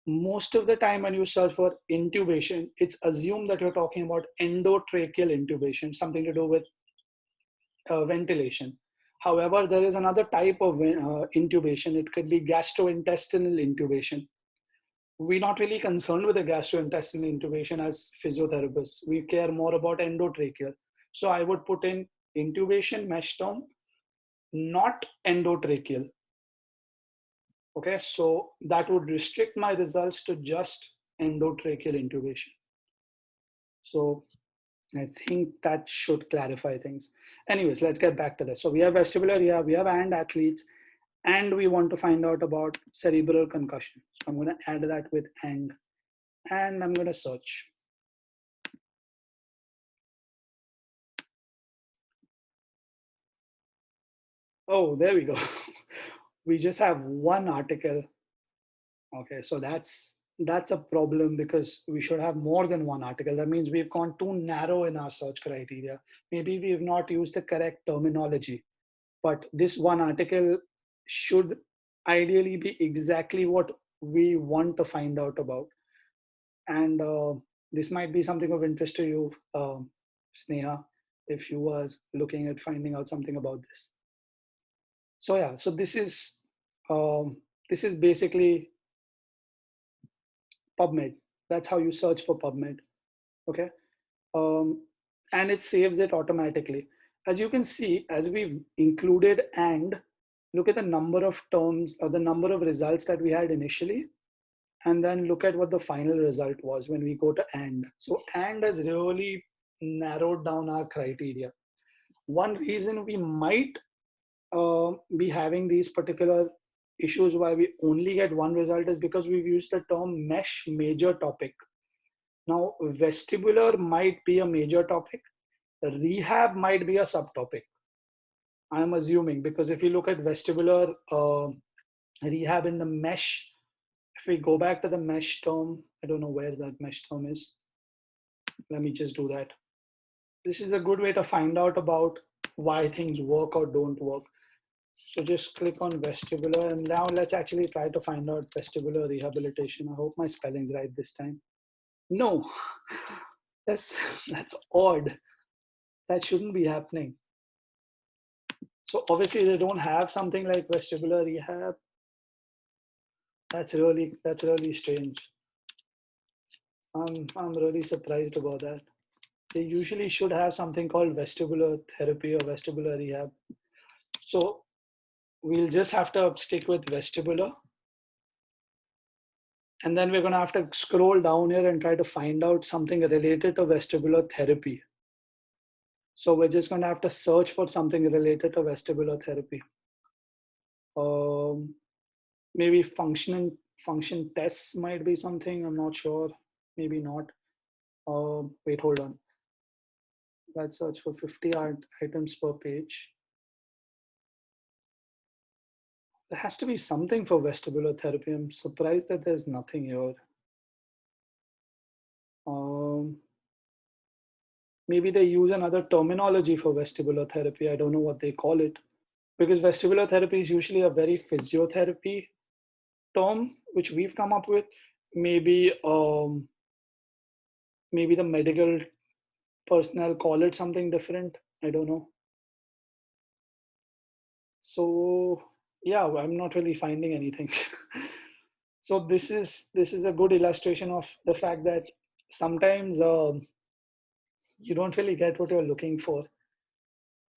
Speaker 1: most of the time when you search for intubation, it's assumed that you're talking about endotracheal intubation, something to do with ventilation. However, there is another type of intubation. It could be gastrointestinal intubation. We're not really concerned with the gastrointestinal intubation as physiotherapists. We care more about endotracheal. So I would put in intubation mesh term, not endotracheal. Okay, so that would restrict my results to just endotracheal intubation. So I think that should clarify things. Anyways, let's get back to this. So we have vestibular rehab, we have and athletes, and we want to find out about cerebral concussion. So I'm going to add that with and I'm going to search. Oh, there we go. We just have one article. Okay, so that's a problem, because we should have more than one article. That means we've gone too narrow in our search criteria. Maybe we have not used the correct terminology, but this one article should ideally be exactly what we want to find out about. And this might be something of interest to you, Sneha, if you are looking at finding out something about this. So yeah, so this is basically PubMed. That's how you search for PubMed. Okay, and it saves it automatically. As you can see, as we've included and, look at the number of terms or the number of results that we had initially, and then look at what the final result was when we go to AND. So AND has really narrowed down our criteria. One reason we might be having these particular issues why we only get one result is because we've used the term mesh major topic. Now, vestibular might be a major topic, rehab might be a subtopic. I'm assuming, because if you look at vestibular rehab in the mesh, if we go back to the mesh term, I don't know where that mesh term is. Let me just do that. This is a good way to find out about why things work or don't work. So just click on vestibular, and now let's actually try to find out vestibular rehabilitation. I hope my spelling's right this time. No, that's odd. That shouldn't be happening. So obviously they don't have something like vestibular rehab. That's really strange. I'm really surprised about that. They usually should have something called vestibular therapy or vestibular rehab. So we'll just have to stick with vestibular. And then we're going to have to scroll down here and try to find out something related to vestibular therapy. So we're just going to have to search for something related to vestibular therapy. Maybe function tests might be something. I'm not sure. Maybe not. Wait, hold on. Let's search for 50 items per page. There has to be something for vestibular therapy. I'm surprised that there's nothing here. Maybe they use another terminology for vestibular therapy. I don't know what they call it, because vestibular therapy is usually a very physiotherapy term, which we've come up with. Maybe maybe the medical personnel call it something different. I don't know. So yeah, I'm not really finding anything. So this is a good illustration of the fact that sometimes you don't really get what you're looking for.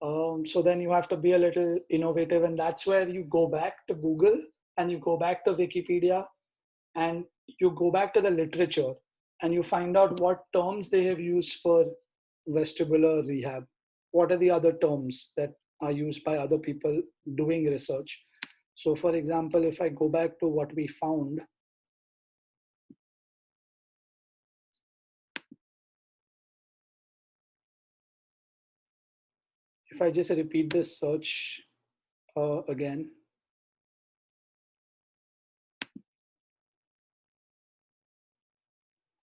Speaker 1: So then you have to be a little innovative, and that's where you go back to Google and you go back to Wikipedia and you go back to the literature and you find out what terms they have used for vestibular rehab. What are the other terms that are used by other people doing research? So for example, if I go back to what we found, if I just repeat this search again,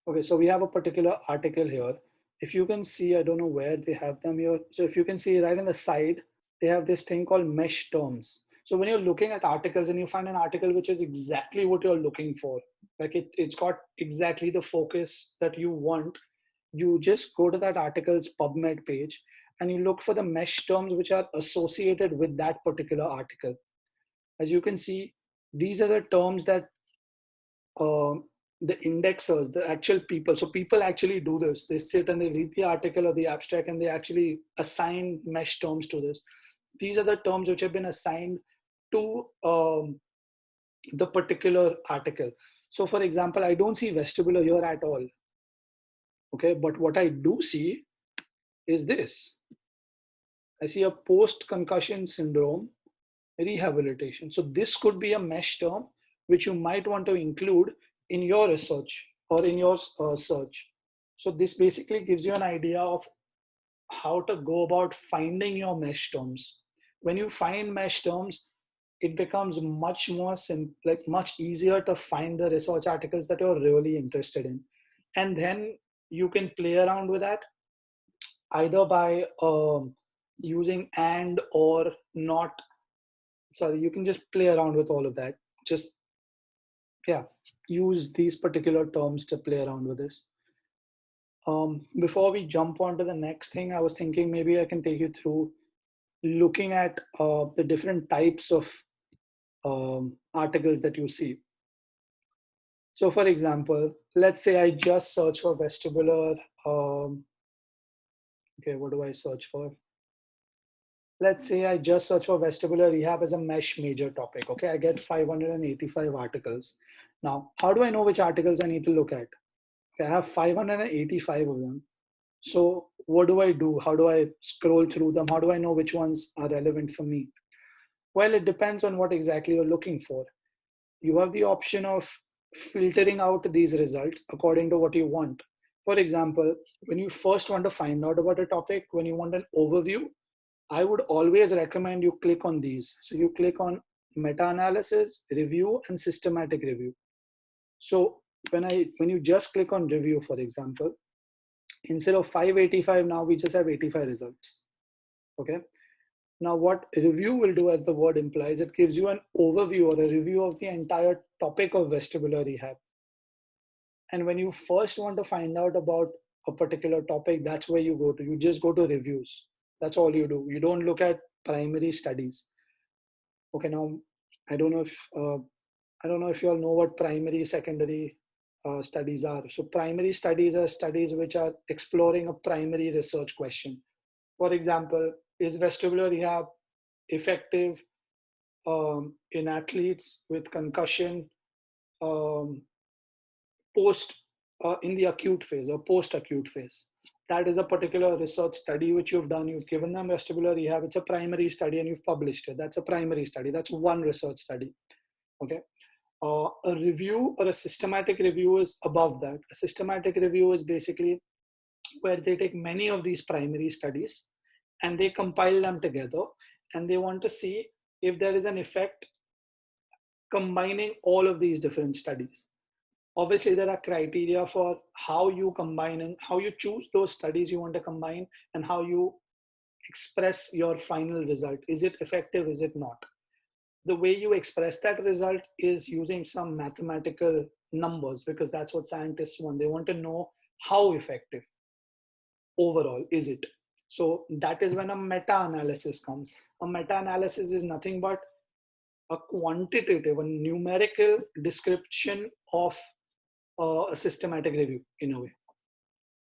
Speaker 1: okay, so we have a particular article here. If you can see, I don't know where they have them here. So if you can see right on the side, they have this thing called mesh terms. So when you're looking at articles and you find an article which is exactly what you're looking for, like it's got exactly the focus that you want, you just go to that article's PubMed page and you look for the mesh terms which are associated with that particular article. As you can see, these are the terms that the indexers, the actual people. So people actually do this. They sit and they read the article or the abstract and they actually assign mesh terms to this. These are the terms which have been assigned to the particular article. So for example, I don't see vestibular here at all. Okay, but what I do see is this. I see a post-concussion syndrome rehabilitation. So this could be a mesh term which you might want to include in your research or in your search. So this basically gives you an idea of how to go about finding your mesh terms. When you find mesh terms, it becomes much more simple, like much easier to find the research articles that you're really interested in. And then you can play around with that either by using and or not. Sorry, you can just play around with all of that. Just, yeah, use these particular terms to play around with this. Before we jump on to the next thing, I was thinking maybe I can take you through looking at the different types of articles that you see. So for example, let's say I just search for vestibular. Okay, what do I search for? let's say I just search for vestibular rehab as a mesh major topic. Okay, I get 585 articles. Now, how do I know which articles I need to look at? Okay, I have 585 of them. So what do I do? How do I scroll through them? How do I know which ones are relevant for me? Well, it depends on what exactly you're looking for. You have the option of filtering out these results according to what you want. For example, when you first want to find out about a topic, when you want an overview, I would always recommend you click on these. So you click on meta-analysis, review, and systematic review. So when you just click on review, for example, instead of 585, now we just have 85 results. Okay. Now what review will do, as the word implies, it gives you an overview or a review of the entire topic of vestibular rehab. And when you first want to find out about a particular topic, that's where you go to. You just go to reviews. That's all you do. You don't look at primary studies. Okay, now I don't know if you all know what primary, secondary studies are. So primary studies are studies which are exploring a primary research question. For example, is vestibular rehab effective in athletes with concussion um, post in the acute phase or post-acute phase? That is a particular research study which you've done. You've given them vestibular rehab. It's a primary study and you've published it. That's a primary study. That's one research study. Okay. A review or a systematic review is above that. A systematic review is basically where they take many of these primary studies and they compile them together, and they want to see if there is an effect combining all of these different studies. Obviously, there are criteria for how you combine and how you choose those studies you want to combine and how you express your final result. Is it effective? Is it not? The way you express that result is using some mathematical numbers, because that's what scientists want. They want to know how effective overall is it. So that is when a meta-analysis comes. A meta-analysis is nothing but a quantitative, a numerical description of a systematic review in a way.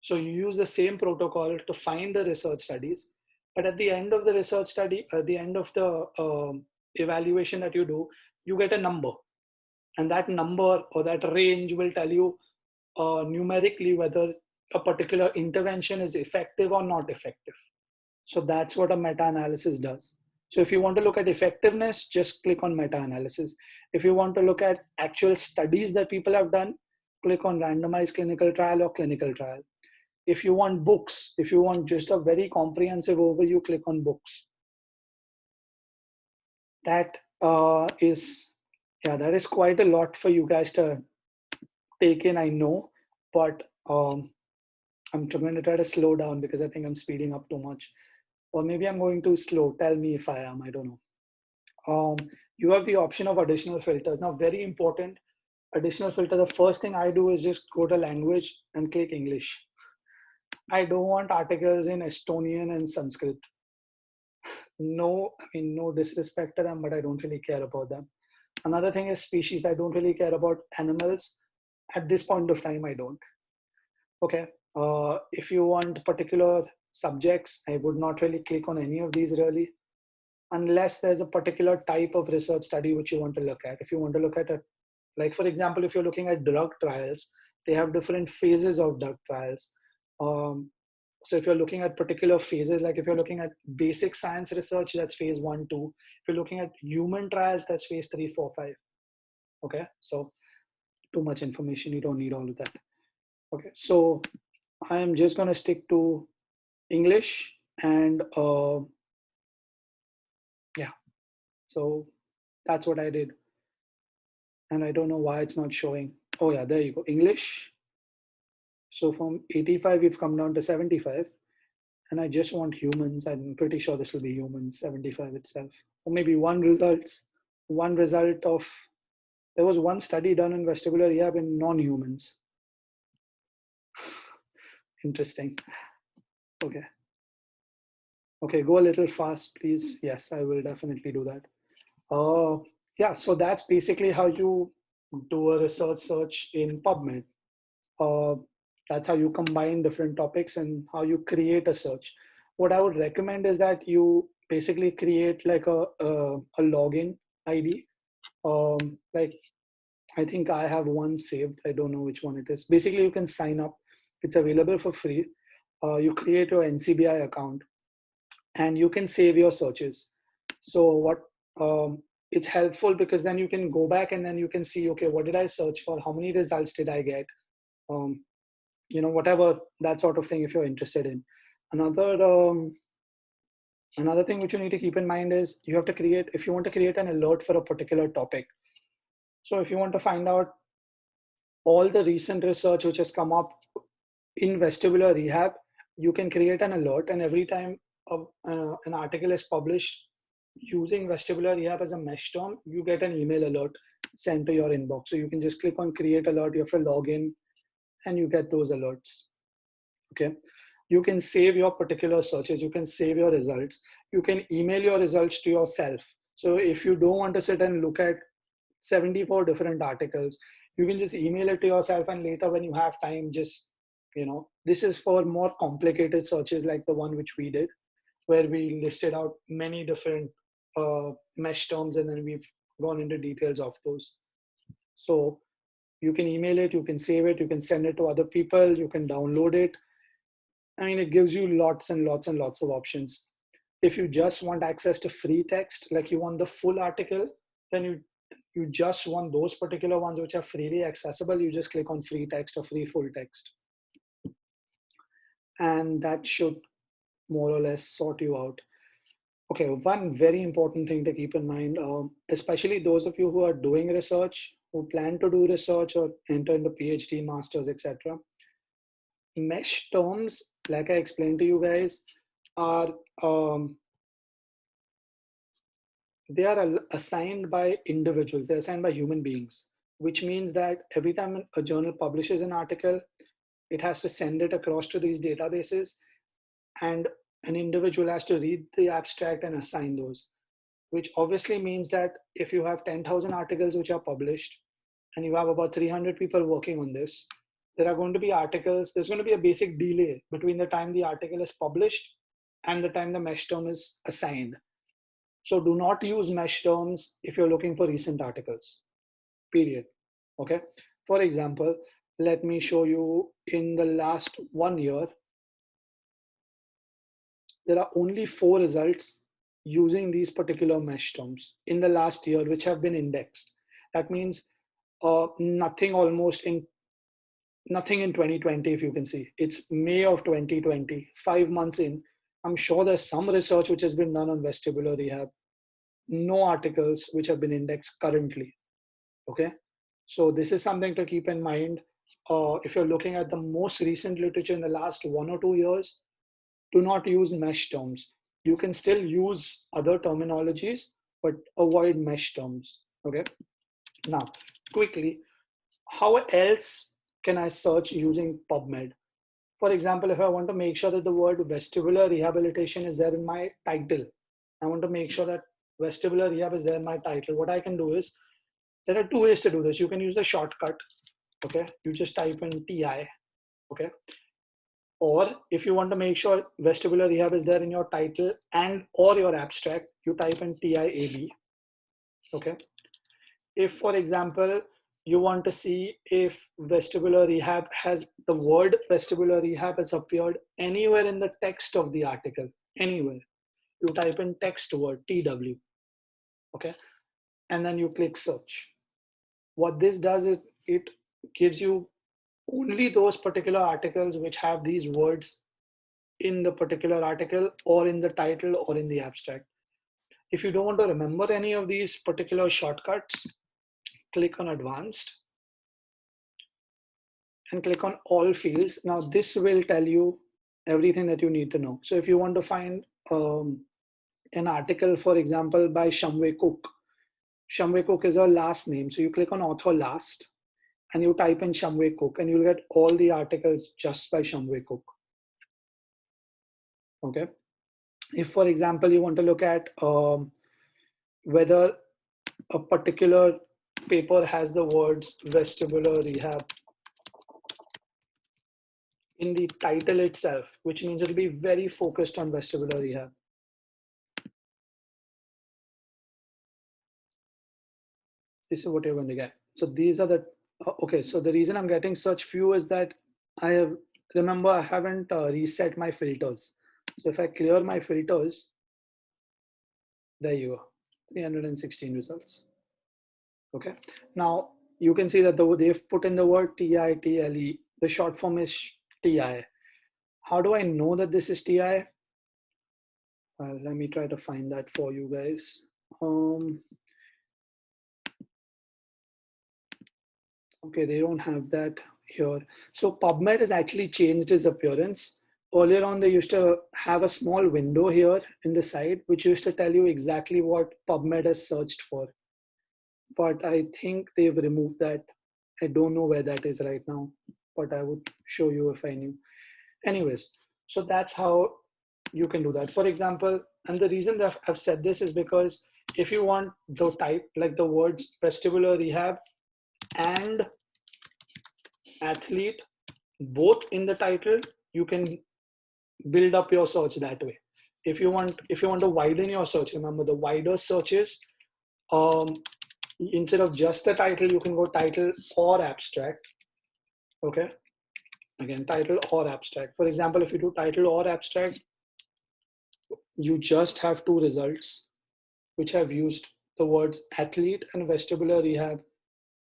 Speaker 1: So you use the same protocol to find the research studies, but at the end of the research study, at the end of the evaluation that you do, you get a number, and that number or that range will tell you numerically whether a particular intervention is effective or not effective. So that's what a meta-analysis does. So if you want to look at effectiveness, just click on meta-analysis. If you want to look at actual studies that people have done, click on randomized clinical trial or clinical trial. If you want books, if you want just a very comprehensive overview, click on books. That that is quite a lot for you guys to take in, I know, but I'm going to try to slow down because I think I'm speeding up too much. Or maybe I'm going too slow. Tell me if I am, I don't know. You have the option of additional filters. Now, very important, additional filter. The first thing I do is just go to language and click English. I don't want articles in Estonian and Sanskrit. No, I mean, no disrespect to them, but I don't really care about them. Another thing is species. I don't really care about animals. At this point of time, I don't. Okay. If you want particular subjects, I would not really click on any of these really, unless there's a particular type of research study which you want to look at. If you want to look at it, like for example, if you're looking at drug trials, they have different phases of drug trials. So if you're looking at particular phases, like if you're looking at basic science research, that's phase 1, 2. If you're looking at human trials, that's phase 3, 4, 5. Okay, so too much information, you don't need all of that. Okay, so I am just going to stick to English and yeah, so that's what I did. And I don't know why it's not showing. Oh yeah, there you go, English. So from 85, we've come down to 75. And I just want humans. I'm pretty sure this will be humans, 75 itself. Or maybe one result of, there was one study done in vestibular rehab in non-humans. Interesting. Okay. Okay, go a little fast, please. Yes, I will definitely do that. Yeah, so that's basically how you do a research search in PubMed. That's how you combine different topics and how you create a search. what I would recommend is that you basically create like a login ID. Like I think I have one saved. I don't know which one it is. Basically, you can sign up. It's available for free. You create your NCBI account and you can save your searches. So what it's helpful because then you can go back and then you can see, okay, what did I search for? How many results did I get? Um, whatever, that sort of thing, if you're interested in. Another thing which you need to keep in mind is you have to create, if you want to create an alert for a particular topic. So if you want to find out all the recent research which has come up in vestibular rehab, you can create an alert, and every time an article is published using vestibular rehab as a mesh term, you get an email alert sent to your inbox. So you can just click on create alert, you have to log in, and you get those alerts. Okay. You can save your particular searches, you can save your results, you can email your results to yourself. So if you don't want to sit and look at 74 different articles, you can just email it to yourself, and later when you have time, just, this is for more complicated searches like the one which we did, where we listed out many different mesh terms and then we've gone into details of those. So you can email it, you can save it, you can send it to other people, you can download it. I mean, it gives you lots and lots and lots of options. If you just want access to free text, like you want the full article, then you just want those particular ones which are freely accessible, you just click on free text or free full text. And that should more or less sort you out. Okay, one very important thing to keep in mind, especially those of you who are doing research, who plan to do research or enter into PhD, masters, etc. Mesh terms, like I explained to you guys, are they are assigned by individuals, they're assigned by human beings, which means that every time a journal publishes an article, it has to send it across to these databases, and an individual has to read the abstract and assign those, which obviously means that if you have 10,000 articles which are published and you have about 300 people working on this, there are going to be articles, there's going to be a basic delay between the time the article is published and the time the mesh term is assigned. So do not use mesh terms if you're looking for recent articles, period. Okay. For example, let me show you in the last 1 year, there are only 4 results using these particular mesh terms in the last year, which have been indexed. That means nothing in 2020, if you can see. It's May of 2020, 5 months in. I'm sure there's some research which has been done on vestibular rehab. No articles which have been indexed currently. Okay. So this is something to keep in mind. If you're looking at the most recent literature in the last 1 or 2 years, do not use mesh terms. You can still use other terminologies, but avoid mesh terms. Okay. Now, quickly, how else can I search using PubMed? For example, if I want to make sure that the word vestibular rehabilitation is there in my title, I want to make sure that vestibular rehab is there in my title. What I can do is, there are 2 ways to do this. You can use the shortcut. Okay. You just type in TI. Okay. Or if you want to make sure vestibular rehab is there in your title and or your abstract, you type in TIAB. Okay. If, for example, you want to see if vestibular rehab has, the word vestibular rehab has appeared anywhere in the text of the article, anywhere, you type in text word TW. Okay. And then you click search. What this does is it gives you only those particular articles which have these words in the particular article or in the title or in the abstract. If you don't want to remember any of these particular shortcuts, click on advanced and click on all fields. Now this will tell you everything that you need to know. So if you want to find an article, for example, by Shumway Cook. Shumway Cook is her last name. So you click on author last and you type in Shumway Cook and you'll get all the articles just by Shumway Cook. Okay. If, for example, you want to look at whether a particular paper has the words vestibular rehab in the title itself, which means it'll be very focused on vestibular rehab. This is what you're going to get. So these are the, okay, so the reason I'm getting such few is that remember, I haven't reset my filters. So if I clear my filters, there you go, 316 results. Okay, now you can see that they've put in the word TITLE. The short form is TI. How do I know that this is TI? Let me try to find that for you guys. Okay, they don't have that here. So PubMed has actually changed its appearance. Earlier on, they used to have a small window here in the side, which used to tell you exactly what PubMed has searched for. But I think they've removed that. I don't know where that is right now, but I would show you if I knew. Anyways, so that's how you can do that. For example, and the reason that I've said this is because if you want the type, like the words vestibular rehab and athlete both in the title, you can build up your search that way. If you want to widen your search, remember the wider searches, instead of just the title, you can go title or abstract. Okay, again, title or abstract. For example, if you do title or abstract, you just have two results which have used the words athlete and vestibular rehab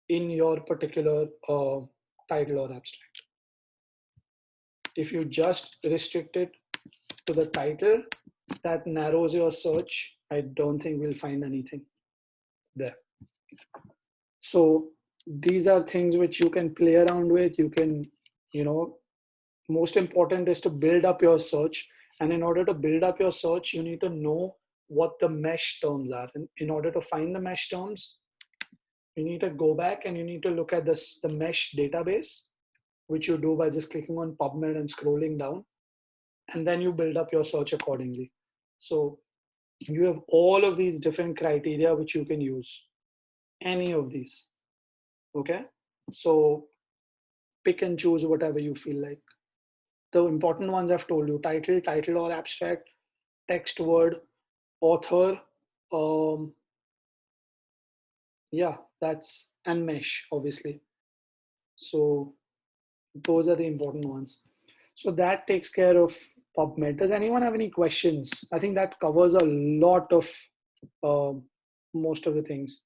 Speaker 1: in your particular title or abstract. If you just restrict it to the title, that narrows your search. I don't think we'll find anything there. So these are things which you can play around with. You can, most important is to build up your search. And in order to build up your search, you need to know what the mesh terms are. And in order to find the mesh terms, you need to go back and you need to look at the mesh database, which you do by just clicking on PubMed and scrolling down. And then you build up your search accordingly. So you have all of these different criteria which you can use. Any of these. Okay. So pick and choose whatever you feel like. The important ones I've told you: title or abstract, text, word, author, yeah, that's, and mesh, obviously. So those are the important ones. So that takes care of PubMed. Does anyone have any questions? I think that covers a lot of most of the things.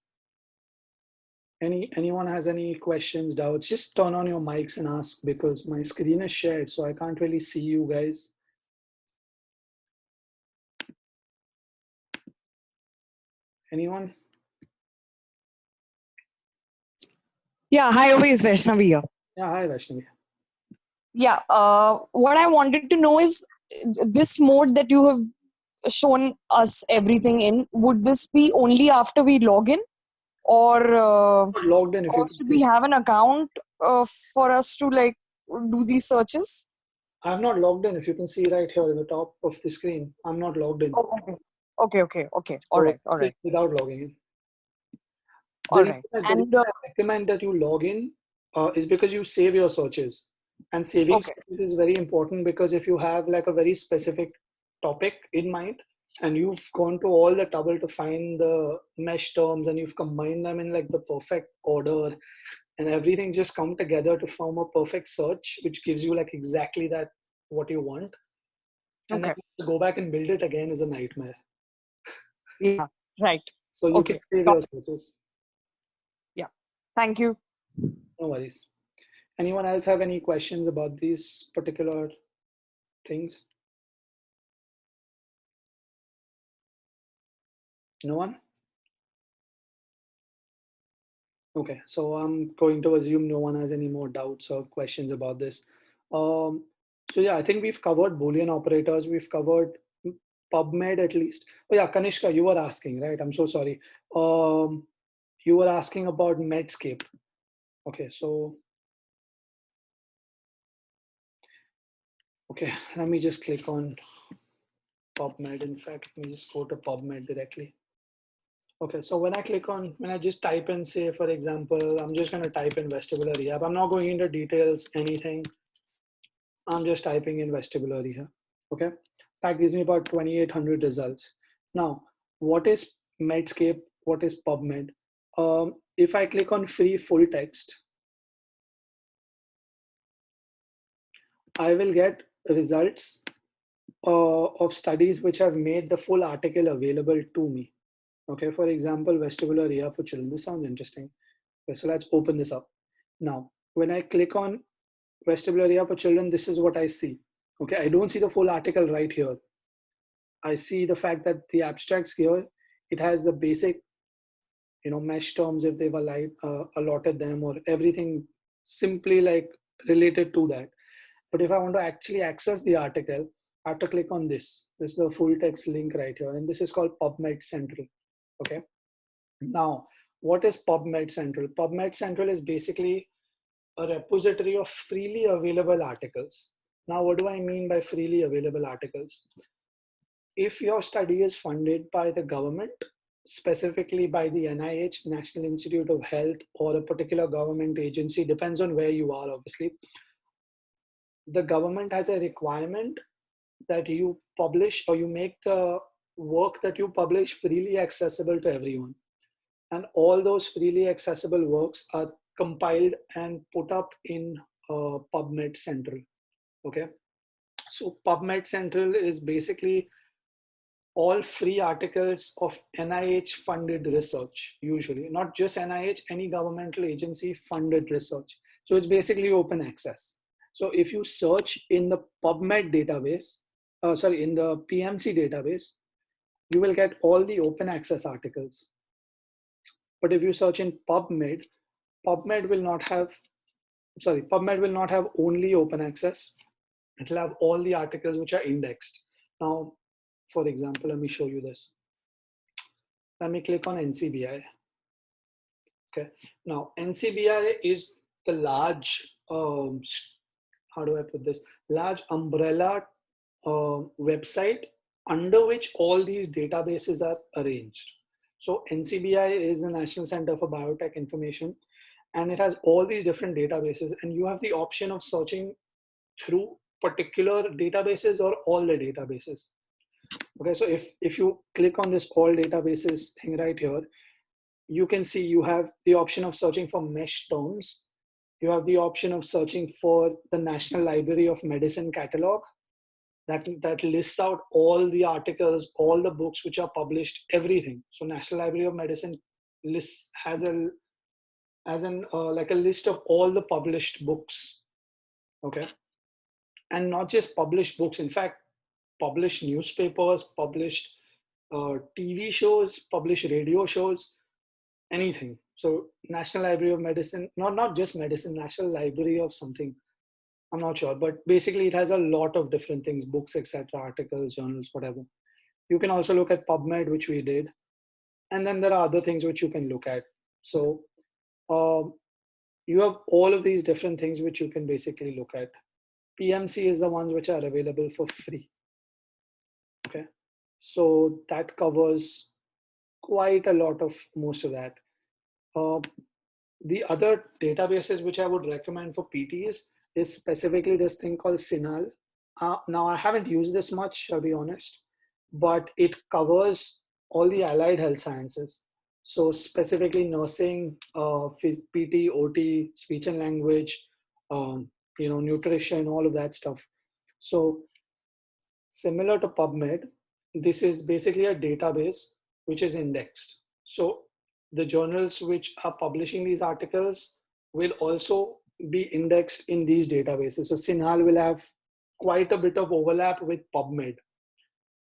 Speaker 1: Anyone has any questions, doubts, just turn on your mics and ask, because my screen is shared, so I can't really see you guys. Anyone?
Speaker 3: Yeah, hi, always Vaishnavi here.
Speaker 1: Yeah, hi Vaishnavi.
Speaker 3: Yeah, what I wanted to know is this mode that you have shown us everything in, would this be only after we log in, or
Speaker 1: Logged in, if you
Speaker 3: or
Speaker 1: can
Speaker 3: should
Speaker 1: see.
Speaker 3: we have an account for us to like do these searches?
Speaker 1: I'm not logged in. If you can see right here at the top of the screen, I'm not logged in.
Speaker 3: Oh, okay. All right.
Speaker 1: Without logging in.
Speaker 3: All right.
Speaker 1: And I recommend that you log in is because you save your searches. And saving searches is very important, because if you have like a very specific topic in mind and you've gone to all the trouble to find the mesh terms and you've combined them in like the perfect order and everything just come together to form a perfect search, which gives you like exactly that what you want. And then to go back and build it again is a nightmare.
Speaker 3: Yeah, right.
Speaker 1: So you can save your searches.
Speaker 3: Yeah. Thank you.
Speaker 1: No worries. Anyone else have any questions about these particular things? No one? Okay, so I'm going to assume no one has any more doubts or questions about this. So yeah, I think we've covered Boolean operators. We've covered PubMed at least. Oh yeah, Kanishka, you were asking, right? I'm so sorry. You were asking about Medscape. Okay, so okay, let me just click on PubMed. In fact, let me just go to PubMed directly. Okay, so when I just type in, say, for example, I'm just going to type in vestibular rehab. I'm not going into details, anything. I'm just typing in vestibular here. Okay, that gives me about 2,800 results. Now, what is Medscape? What is PubMed? If I click on free full text, I will get results of studies which have made the full article available to me. Okay, for example, vestibular area for children. This sounds interesting. Okay, so let's open this up. Now, when I click on vestibular area for children, this is what I see. Okay, I don't see the full article right here. I see the fact that the abstracts here, it has the basic, mesh terms if they've allotted them, or everything simply like related to that. But if I want to actually access the article, I have to click on this. This is the full text link right here, and this is called Pubmed Central. Okay. Now, what is Pubmed Central? Pubmed Central is basically a repository of freely available articles. Now, what do I mean by freely available articles? If your study is funded by the government, specifically by the NIH, National Institute of Health, or a particular government agency, depends on where you are, obviously. The government has a requirement that you publish, or you make the work that you publish freely accessible to everyone. And all those freely accessible works are compiled and put up in PubMed Central. Okay. So PubMed Central is basically all free articles of NIH funded research, usually not just NIH, any governmental agency funded research. So it's basically open access. So if you search in the PubMed database, in the PMC database, you will get all the open access articles. But if you search in PubMed, PubMed will not have only open access. It will have all the articles which are indexed. Now, for example, let me show you this. Let me click on NCBI. Okay. Now, NCBI is the large, how do I put this? Large umbrella website under which all these databases are arranged. So NCBI is the National Center for Biotech Information, and it has all these different databases, and you have the option of searching through particular databases or all the databases. Okay, so if you click on this all databases thing right here, you can see you have the option of searching for mesh terms. You have the option of searching for the National Library of Medicine catalog that lists out all the articles, all the books which are published, everything. So National Library of Medicine has like a list of all the published books. Okay, and not just published books. In fact, published newspapers, published TV shows, published radio shows, anything. So National Library of Medicine, not just medicine, National Library of something, I'm not sure, but basically it has a lot of different things, books, etc., articles, journals, whatever. You can also look at PubMed, which we did. And then there are other things which you can look at. So you have all of these different things which you can basically look at. PMC is the ones which are available for free. Okay, so that covers quite a lot of most of that. The other databases which I would recommend for PTs is specifically this thing called CINAHL. Now I haven't used this much, I'll be honest, but it covers all the allied health sciences. So specifically nursing, PT, OT, speech and language, nutrition, all of that stuff. So similar to PubMed, this is basically a database which is indexed. So the journals which are publishing these articles will also be indexed in these databases. So CINAHL will have quite a bit of overlap with PubMed,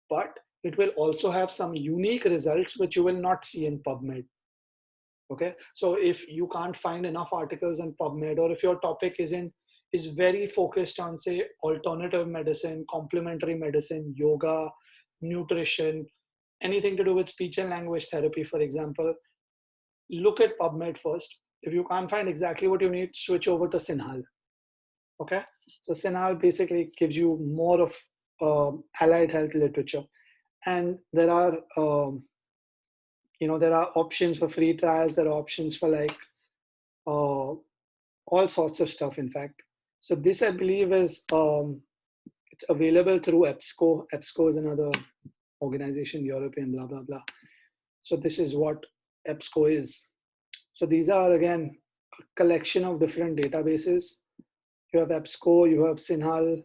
Speaker 1: but it will also have some unique results which you will not see in PubMed. Okay, so if you can't find enough articles on PubMed, or if your topic is very focused on, say, alternative medicine, complementary medicine, yoga, nutrition, anything to do with speech and language therapy, for example, look at PubMed first. If you can't find exactly what you need, switch over to CINAHL. Okay, so CINAHL basically gives you more of allied health literature, and there are there are options for free trials. There are options for like all sorts of stuff, in fact. So this, I believe, is it's available through EBSCO. EBSCO is another organization, European, blah, blah, blah. So this is what EBSCO is. So these are, again, a collection of different databases. You have EBSCO, you have Sinhal,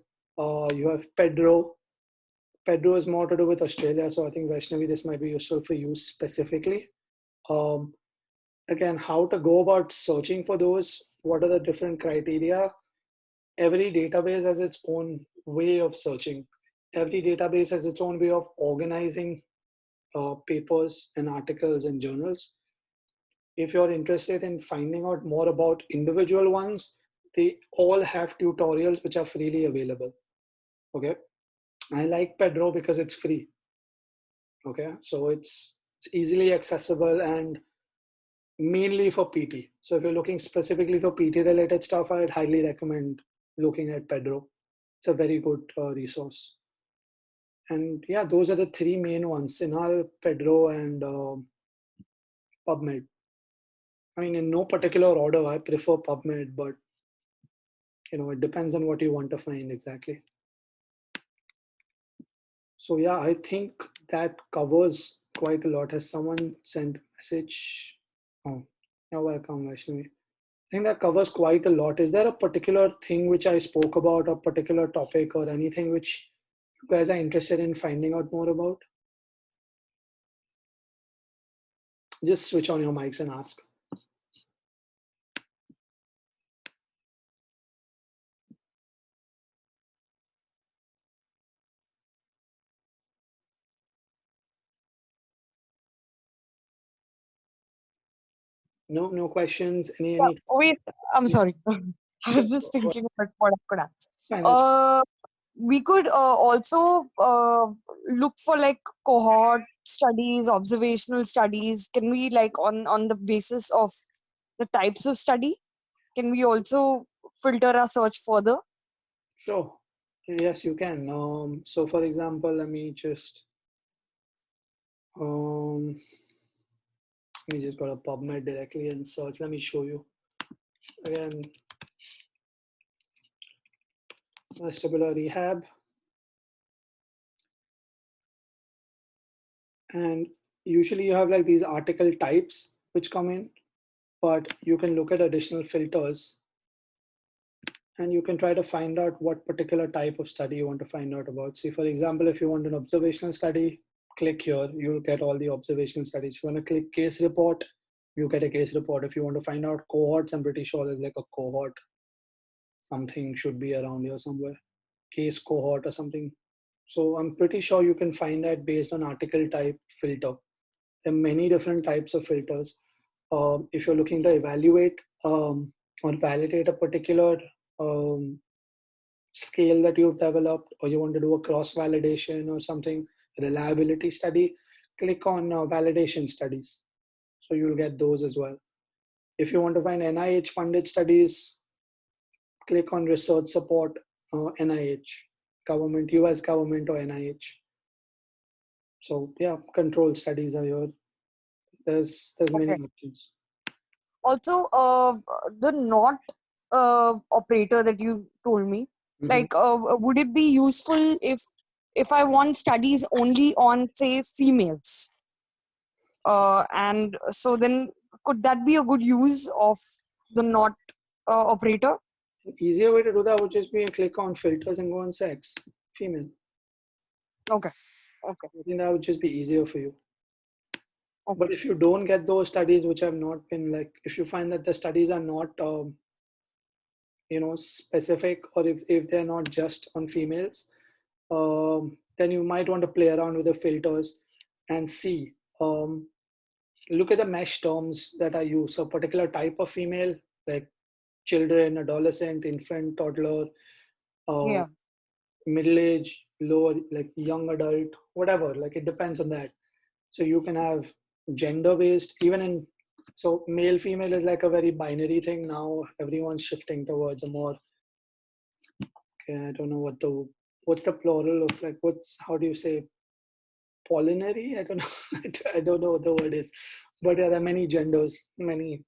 Speaker 1: you have Pedro. Pedro is more to do with Australia. So I think, Vaishnavi, this might be useful for you specifically. Again, how to go about searching for those, what are the different criteria. Every database has its own way of searching. Every database has its own way of organizing papers and articles and journals. If you're interested in finding out more about individual ones, they all have tutorials which are freely available. Okay. I like Pedro because it's free. Okay. So it's easily accessible and mainly for PT. So if you're looking specifically for PT related stuff, I'd highly recommend looking at Pedro. It's a very good resource. And yeah, those are the three main ones: Sinhal, Pedro, and PubMed. I mean, in no particular order, I prefer PubMed, but it depends on what you want to find exactly. So yeah, I think that covers quite a lot. Has someone sent a message? Oh, you're welcome, Vaishnavi. I think that covers quite a lot. Is there a particular thing which I spoke about, a particular topic, or anything which you guys are interested in finding out more about? Just switch on your mics and ask. No questions. Any?
Speaker 3: Wait, I'm
Speaker 1: Yeah.
Speaker 3: sorry. I was just thinking about what I could ask.
Speaker 1: Fine, that's
Speaker 3: We could also look for like cohort studies, observational studies. Can we, like, on the basis of the types of study, can we also filter our search further?
Speaker 1: Sure. Yes, you can. So for example, let me just go to PubMed directly and search. Let me show you. Again, vestibular rehab. And usually you have like these article types which come in, but you can look at additional filters and you can try to find out what particular type of study you want to find out about. See, for example, if you want an observational study, click here, you'll get all the observational studies. If you want to click case report, you get a case report. If you want to find out cohorts, I'm pretty sure there's like a cohort. Something should be around here somewhere. Case cohort or something. So I'm pretty sure you can find that based on article type filter. There are many different types of filters. If you're looking to evaluate or validate a particular scale that you've developed, or you want to do a cross validation or something, reliability study, click on validation studies. So you'll get those as well. If you want to find NIH funded studies, click on research support, NIH, government, US government or NIH. So yeah, control studies are here. There's many options.
Speaker 3: Also, the not operator that you told me, like, would it be useful if I want studies only on, say, females? And so then, could that be a good use of the not operator?
Speaker 1: An easier way to do that would just be click on filters and go on sex, female.
Speaker 3: Okay.
Speaker 1: I think that would just be easier for you.
Speaker 3: Okay.
Speaker 1: But if you don't get those studies which have not been, like, if you find that the studies are not specific, or if they're not just on females, then you might want to play around with the filters and see. Look at the mesh terms that are used. So a particular type of female, like children, adolescent, infant, toddler, middle age, lower, like young adult, whatever, like it depends on that. So you can have gender based, so male female is like a very binary thing. Now everyone's shifting towards a more, okay, I don't know what's the plural of, like, how do you say, polinary? I don't know. I don't know what the word is, but yeah, there are many genders, many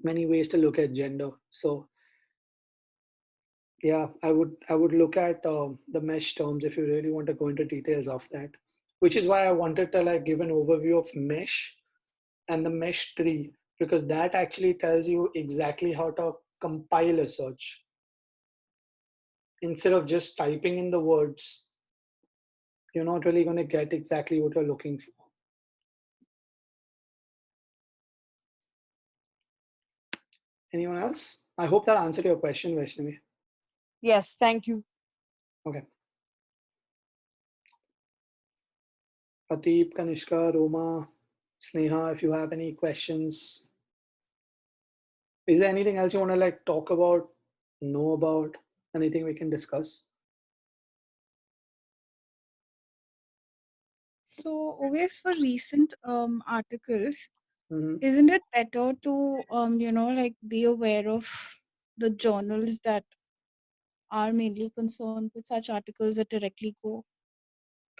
Speaker 1: ways to look at gender. So Yeah, I would look at the mesh terms if you really want to go into details of that, which is why I wanted to like give an overview of mesh and the mesh tree, because that actually tells you exactly how to compile a search. Instead of just typing in the words, you're not really going to get exactly what you're looking for. Anyone else? I hope that answered your question, Vaishnavi.
Speaker 3: Yes, thank you.
Speaker 1: Okay. Prateep, Kanishka, Roma, Sneha, if you have any questions. Is there anything else you want to like talk about, know about, anything we can discuss?
Speaker 2: So always for recent articles,
Speaker 1: Mm-hmm.
Speaker 2: isn't it better to like be aware of the journals that are mainly concerned with such articles that directly go?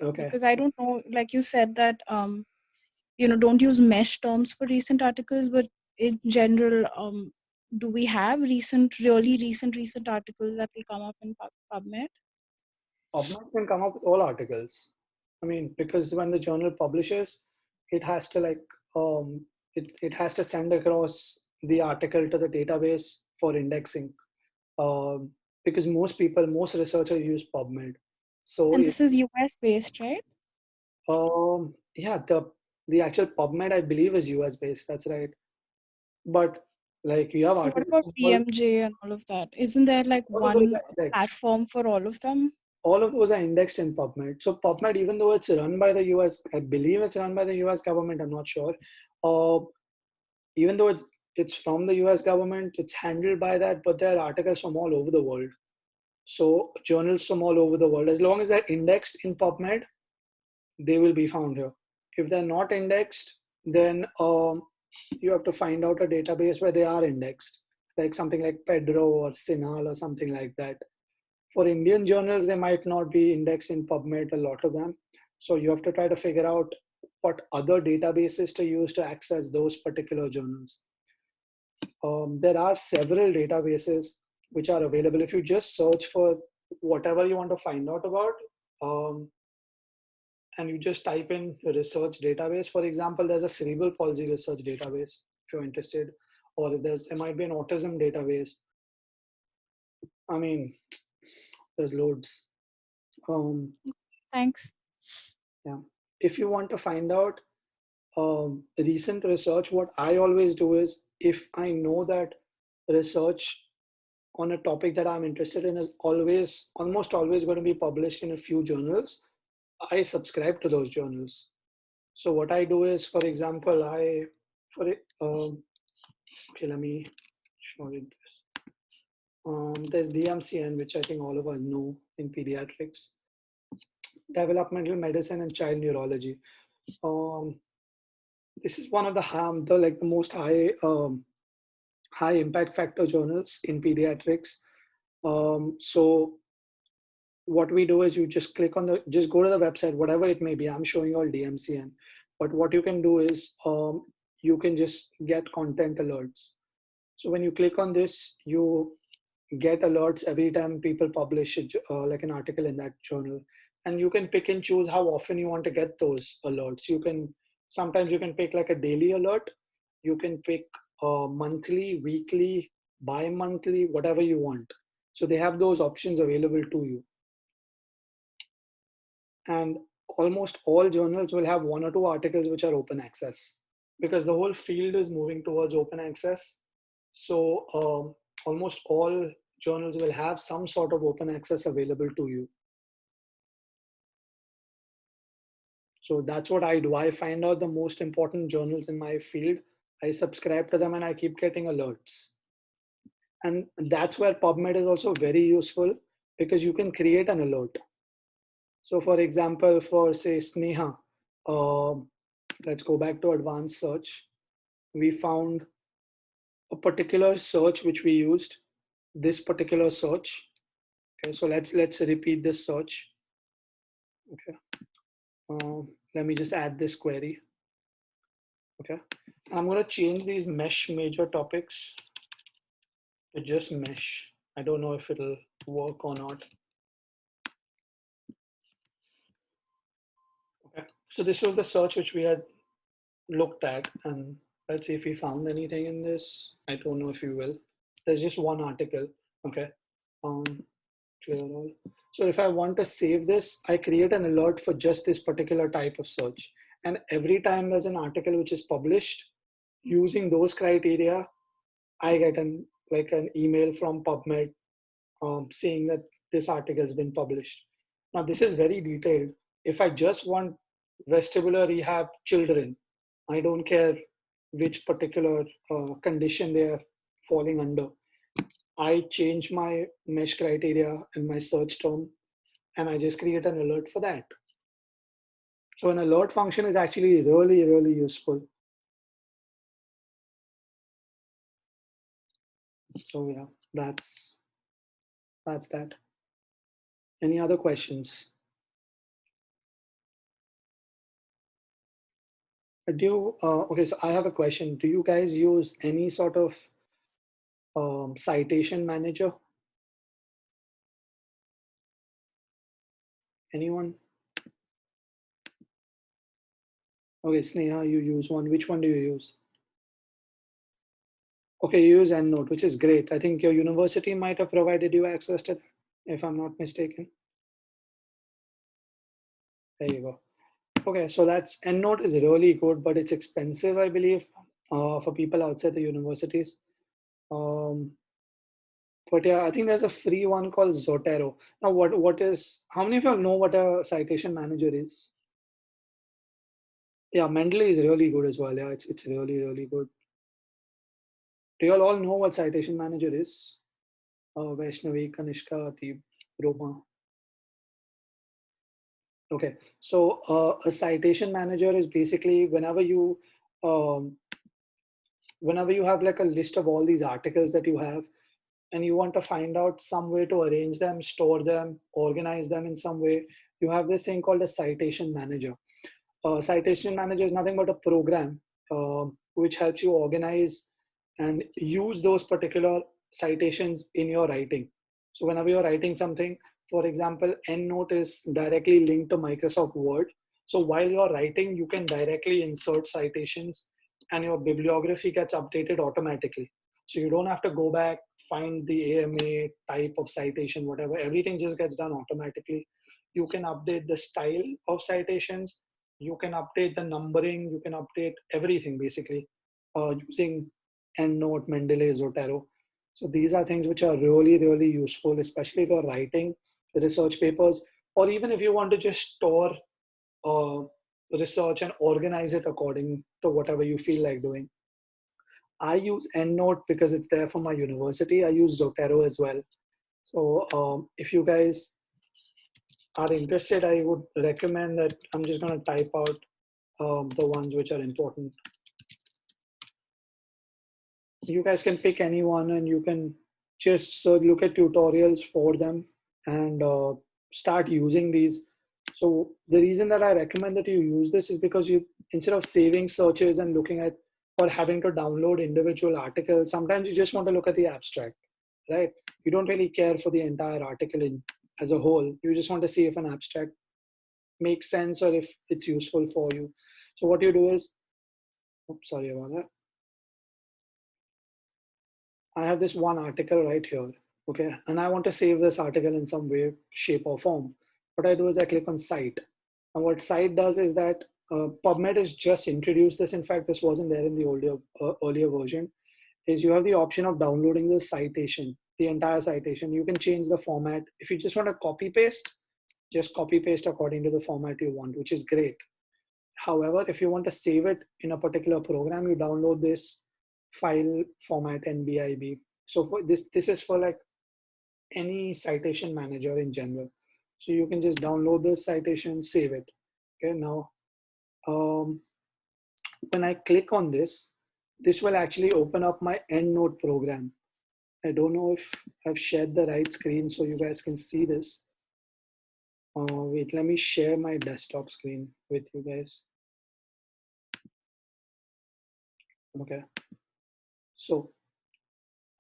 Speaker 1: Okay.
Speaker 2: Because I don't know, like you said that don't use mesh terms for recent articles, but in general, do we have really recent articles that will come up in PubMed?
Speaker 1: PubMed can come up with all articles. I mean, because when the journal publishes, it has to like it has to send across the article to the database for indexing. Um, because most researchers use PubMed. So
Speaker 2: And
Speaker 1: if
Speaker 2: this is US based, right?
Speaker 1: yeah, the actual PubMed I believe is US based. That's right. But like you have
Speaker 2: So what
Speaker 1: articles
Speaker 2: about
Speaker 1: from
Speaker 2: PMJ and all of that? Isn't there like
Speaker 1: all of those
Speaker 2: one
Speaker 1: are indexed.
Speaker 2: platform for all of them?
Speaker 1: All of those are indexed in PubMed. So PubMed, even though it's run by the US, I believe it's run by the US government. I'm not sure. Uh, even though it's from the US government, it's handled by that. But there are articles from all over the world. So journals from all over the world, as long as they're indexed in PubMed, they will be found here. If they're not indexed, then you have to find out a database where they are indexed, like something like Pedro or Sinal or something like that. For Indian journals, they might not be indexed in PubMed, a lot of them. So you have to try to figure out what other databases to use to access those particular journals. There are several databases which are available. If you just search for whatever you want to find out about, um, and you just type in research database, for example, there's a cerebral palsy research database if you're interested, or there might be an autism database. I mean, there's loads. Um,
Speaker 2: Thanks.
Speaker 1: yeah. If you want to find out recent research, what I always do is if I know that research on a topic that I'm interested in is almost always going to be published in a few journals, I subscribe to those journals. So what I do is, for example, okay, let me show you this. There's DMCN, which I think all of us know in pediatrics, developmental medicine and child neurology. Um, this is one of the most high impact factor journals in pediatrics. So what we do is you just just go to the website, whatever it may be. I'm showing all DMCN, but what you can do is you can just get content alerts. So when you click on this, you get alerts every time people publish like an article in that journal, and you can pick and choose how often you want to get those alerts. Sometimes you can pick like a daily alert, you can pick monthly, weekly, bi-monthly, whatever you want. So they have those options available to you. And almost all journals will have one or two articles which are open access, because the whole field is moving towards open access. So almost all journals will have some sort of open access available to you. So that's what I do. I find out the most important journals in my field, I subscribe to them, and I keep getting alerts. And that's where PubMed is also very useful, because you can create an alert. So for example, for say Sneha, let's go back to advanced search. We found a particular search which we used, this particular search. Okay, so let's repeat this search. Okay, let me just add this query. Okay, I'm going to change these mesh major topics to just mesh. I don't know if it'll work or not. Okay, so this was the search which we had looked at, and let's see if we found anything in this. I don't know if you will. There's just one article. Okay, um, clear all. So if I want to save this, I create an alert for just this particular type of search. And every time there's an article which is published using those criteria, I get an email from PubMed saying that this article has been published. Now this is very detailed. If I just want vestibular rehab children, I don't care which particular condition they are falling under. I change my mesh criteria and my search term, and I just create an alert for that. So an alert function is actually really, really useful. So yeah, that's that. Any other questions? Okay, so I have a question. Do you guys use any sort of citation manager? Anyone? Okay, Sneha, you use one. Which one do you use? Okay, you use Endnote, which is great. I think your university might have provided you access to that, if I'm not mistaken. There you go. Okay, so that's Endnote is really good, but it's expensive, I believe, for people outside the universities. But yeah, I think there's a free one called Zotero. Now, how many of you know what a citation manager is? Yeah, Mendeley is really good as well. Yeah, it's really, really good. Do you all know what citation manager is? Vaishnavi, Kanishka, Atib, Roma. Okay, so a citation manager is basically um, whenever you have like a list of all these articles that you have, and you want to find out some way to arrange them, store them, organize them in some way, you have this thing called a citation manager. Citation manager is nothing but a program which helps you organize and use those particular citations in your writing. So whenever you're writing something, for example, EndNote is directly linked to Microsoft Word. So while you're writing, you can directly insert citations and your bibliography gets updated automatically. So you don't have to go back, find the AMA type of citation, whatever. Everything just gets done automatically. You can update the style of citations. You can update the numbering. You can update everything basically using EndNote, Mendeley, Zotero. So these are things which are really, really useful, especially if you're writing research papers, or even if you want to just store uh, research and organize it according to whatever you feel like doing. I use EndNote because it's there for my university. I use Zotero as well. So if you guys are interested, I would recommend that I'm just going to type out the ones which are important. You guys can pick any one and you can just look at tutorials for them and start using these. So the reason that I recommend that you use this is because you, instead of saving searches and looking at or having to download individual articles, sometimes you just want to look at the abstract, right? You don't really care for the entire article as a whole. You just want to see if an abstract makes sense or if it's useful for you. So what you do is, oops, sorry about that. I have this one article right here, okay? And I want to save this article in some way, shape or form. What I do is I click on Cite. And what Cite does is that PubMed has just introduced this. In fact, this wasn't there in the earlier version, is you have the option of downloading the citation, the entire citation. You can change the format. If you just want to copy paste, just copy paste according to the format you want, which is great. However, if you want to save it in a particular program, you download this file format NBIB. So for this is for like any citation manager in general. So you can just download the citation, save it. Okay, now when I click on this, this will actually open up my EndNote program. I don't know if I've shared the right screen so you guys can see this. Wait, let me share my desktop screen with you guys. Okay, so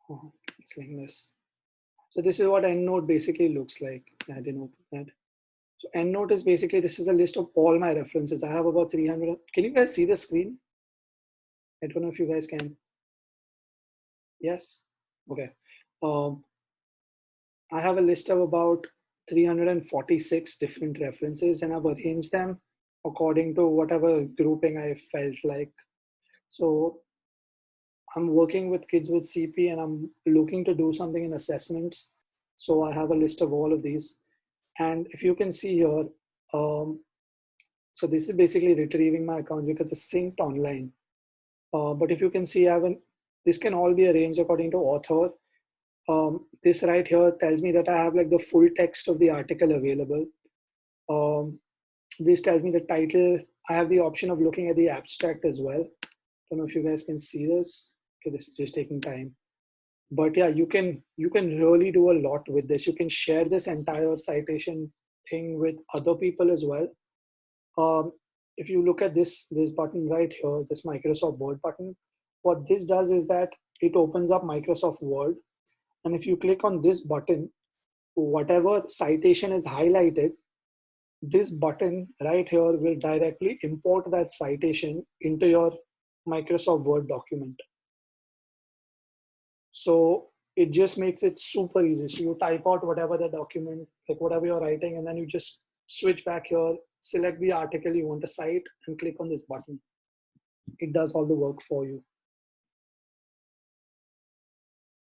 Speaker 1: let's link this. So this is what Endnote basically looks like. I didn't open that. So Endnote is basically, this is a list of all my references. I have about 300. Can you guys see the screen? I don't know if you guys can. Yes? Okay. I have a list of about 346 different references, and I've arranged them according to whatever grouping I felt like. So I'm working with kids with CP and I'm looking to do something in assessments. So I have a list of all of these. And if you can see here, so this is basically retrieving my account because it's synced online. But if you can see, this can all be arranged according to author. This right here tells me that I have like the full text of the article available. This tells me the title. I have the option of looking at the abstract as well. Don't know if you guys can see this. Okay, this is just taking time. But yeah, you can really do a lot with this. You can share this entire citation thing with other people as well. If you look at this button right here, this Microsoft Word button, what this does is that it opens up Microsoft Word. And if you click on this button, whatever citation is highlighted, this button right here will directly import that citation into your Microsoft Word document. So it just makes it super easy. So you type out whatever the document, like whatever you're writing, and then you just switch back here, select the article you want to cite, and click on this button. It does all the work for you.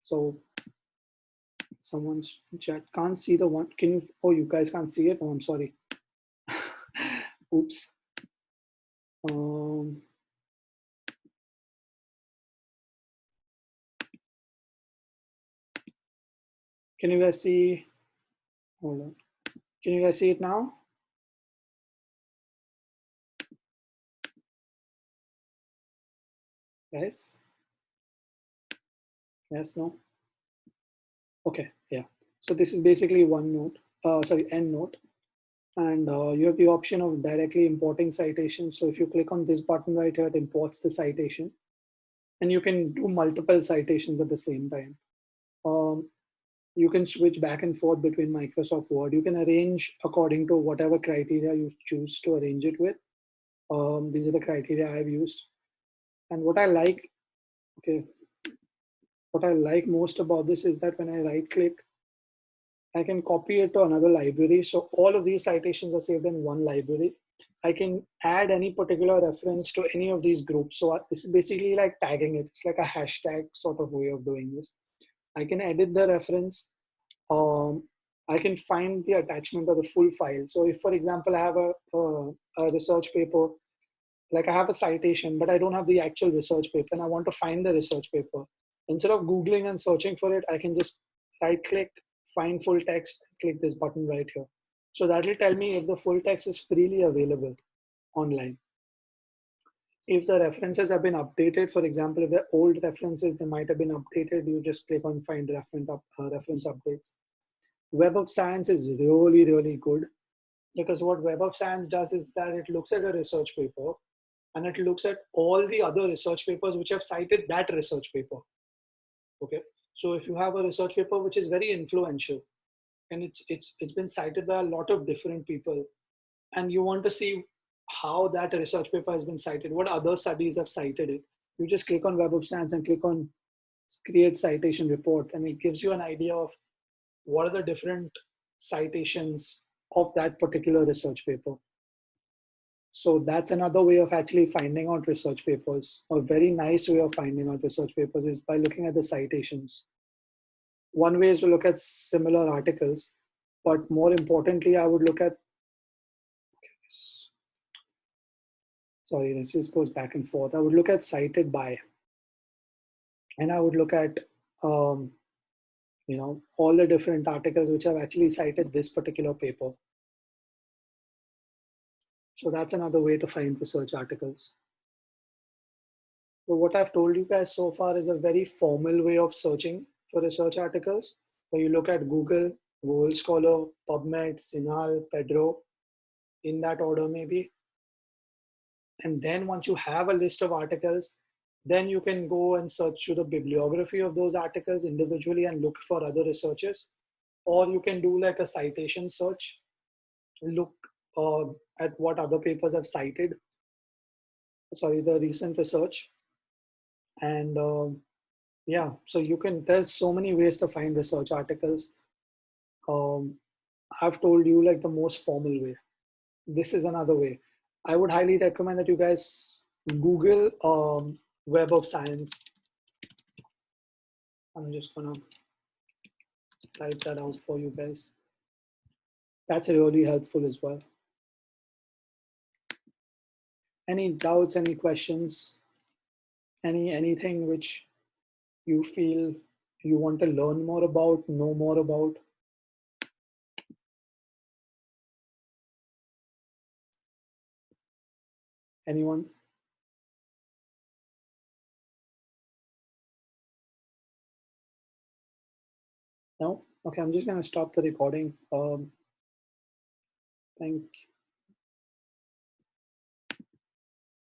Speaker 1: So someone's chat can't see the one. Can you? Oh, you guys can't see it. Oh, I'm sorry. Oops. Can you guys see? Hold on. Can you guys see it now? Yes. Yes. No. Okay. Yeah. So this is basically Endnote. And you have the option of directly importing citations. So if you click on this button right here, it imports the citation. And you can do multiple citations at the same time. You can switch back and forth between Microsoft Word. You can arrange according to whatever criteria you choose to arrange it with. These are the criteria I've used. And what I like most about this is that when I right click, I can copy it to another library. So all of these citations are saved in one library. I can add any particular reference to any of these groups. So this is basically like tagging it. It's like a hashtag sort of way of doing this. I can edit the reference. I can find the attachment of the full file. So if, for example, I have a research paper, like I have a citation, but I don't have the actual research paper and I want to find the research paper. Instead of Googling and searching for it, I can just right click, find full text, click this button right here. So that will tell me if the full text is freely available online. If the references have been updated, for example, if they're old references, they might have been updated. You just click on find reference updates. Web of Science is really, really good because what Web of Science does is that it looks at a research paper and it looks at all the other research papers which have cited that research paper. Okay, so if you have a research paper which is very influential and it's been cited by a lot of different people, and you want to see how that research paper has been cited, what other studies have cited it, you just click on Web of Science and click on create citation report, and it gives you an idea of what are the different citations of that particular research paper. So that's another way of actually finding out research papers. A very nice way of finding out research papers is by looking at the citations. One way is to look at similar articles, but more importantly, I would look at, sorry, this just goes back and forth. I would look at cited by, and I would look at, all the different articles which have actually cited this particular paper. So that's another way to find research articles. So what I've told you guys so far is a very formal way of searching for research articles, where you look at Google, Google Scholar, PubMed, Sinal, Pedro, in that order maybe. And then once you have a list of articles, Then you can go and search through the bibliography of those articles individually and look for other researchers. Or you can do like a citation search, look at what other papers have cited, sorry, the recent research. And yeah, so you can, there's so many ways to find research articles. I've told you like the most formal way. This is another way. I would highly recommend that you guys Google Web of Science. I'm just gonna type that out for you guys. That's really helpful as well. Any doubts, any questions, anything which you feel you want to learn more about, know more about? Anyone? No? Okay, I'm just gonna stop the recording. Thank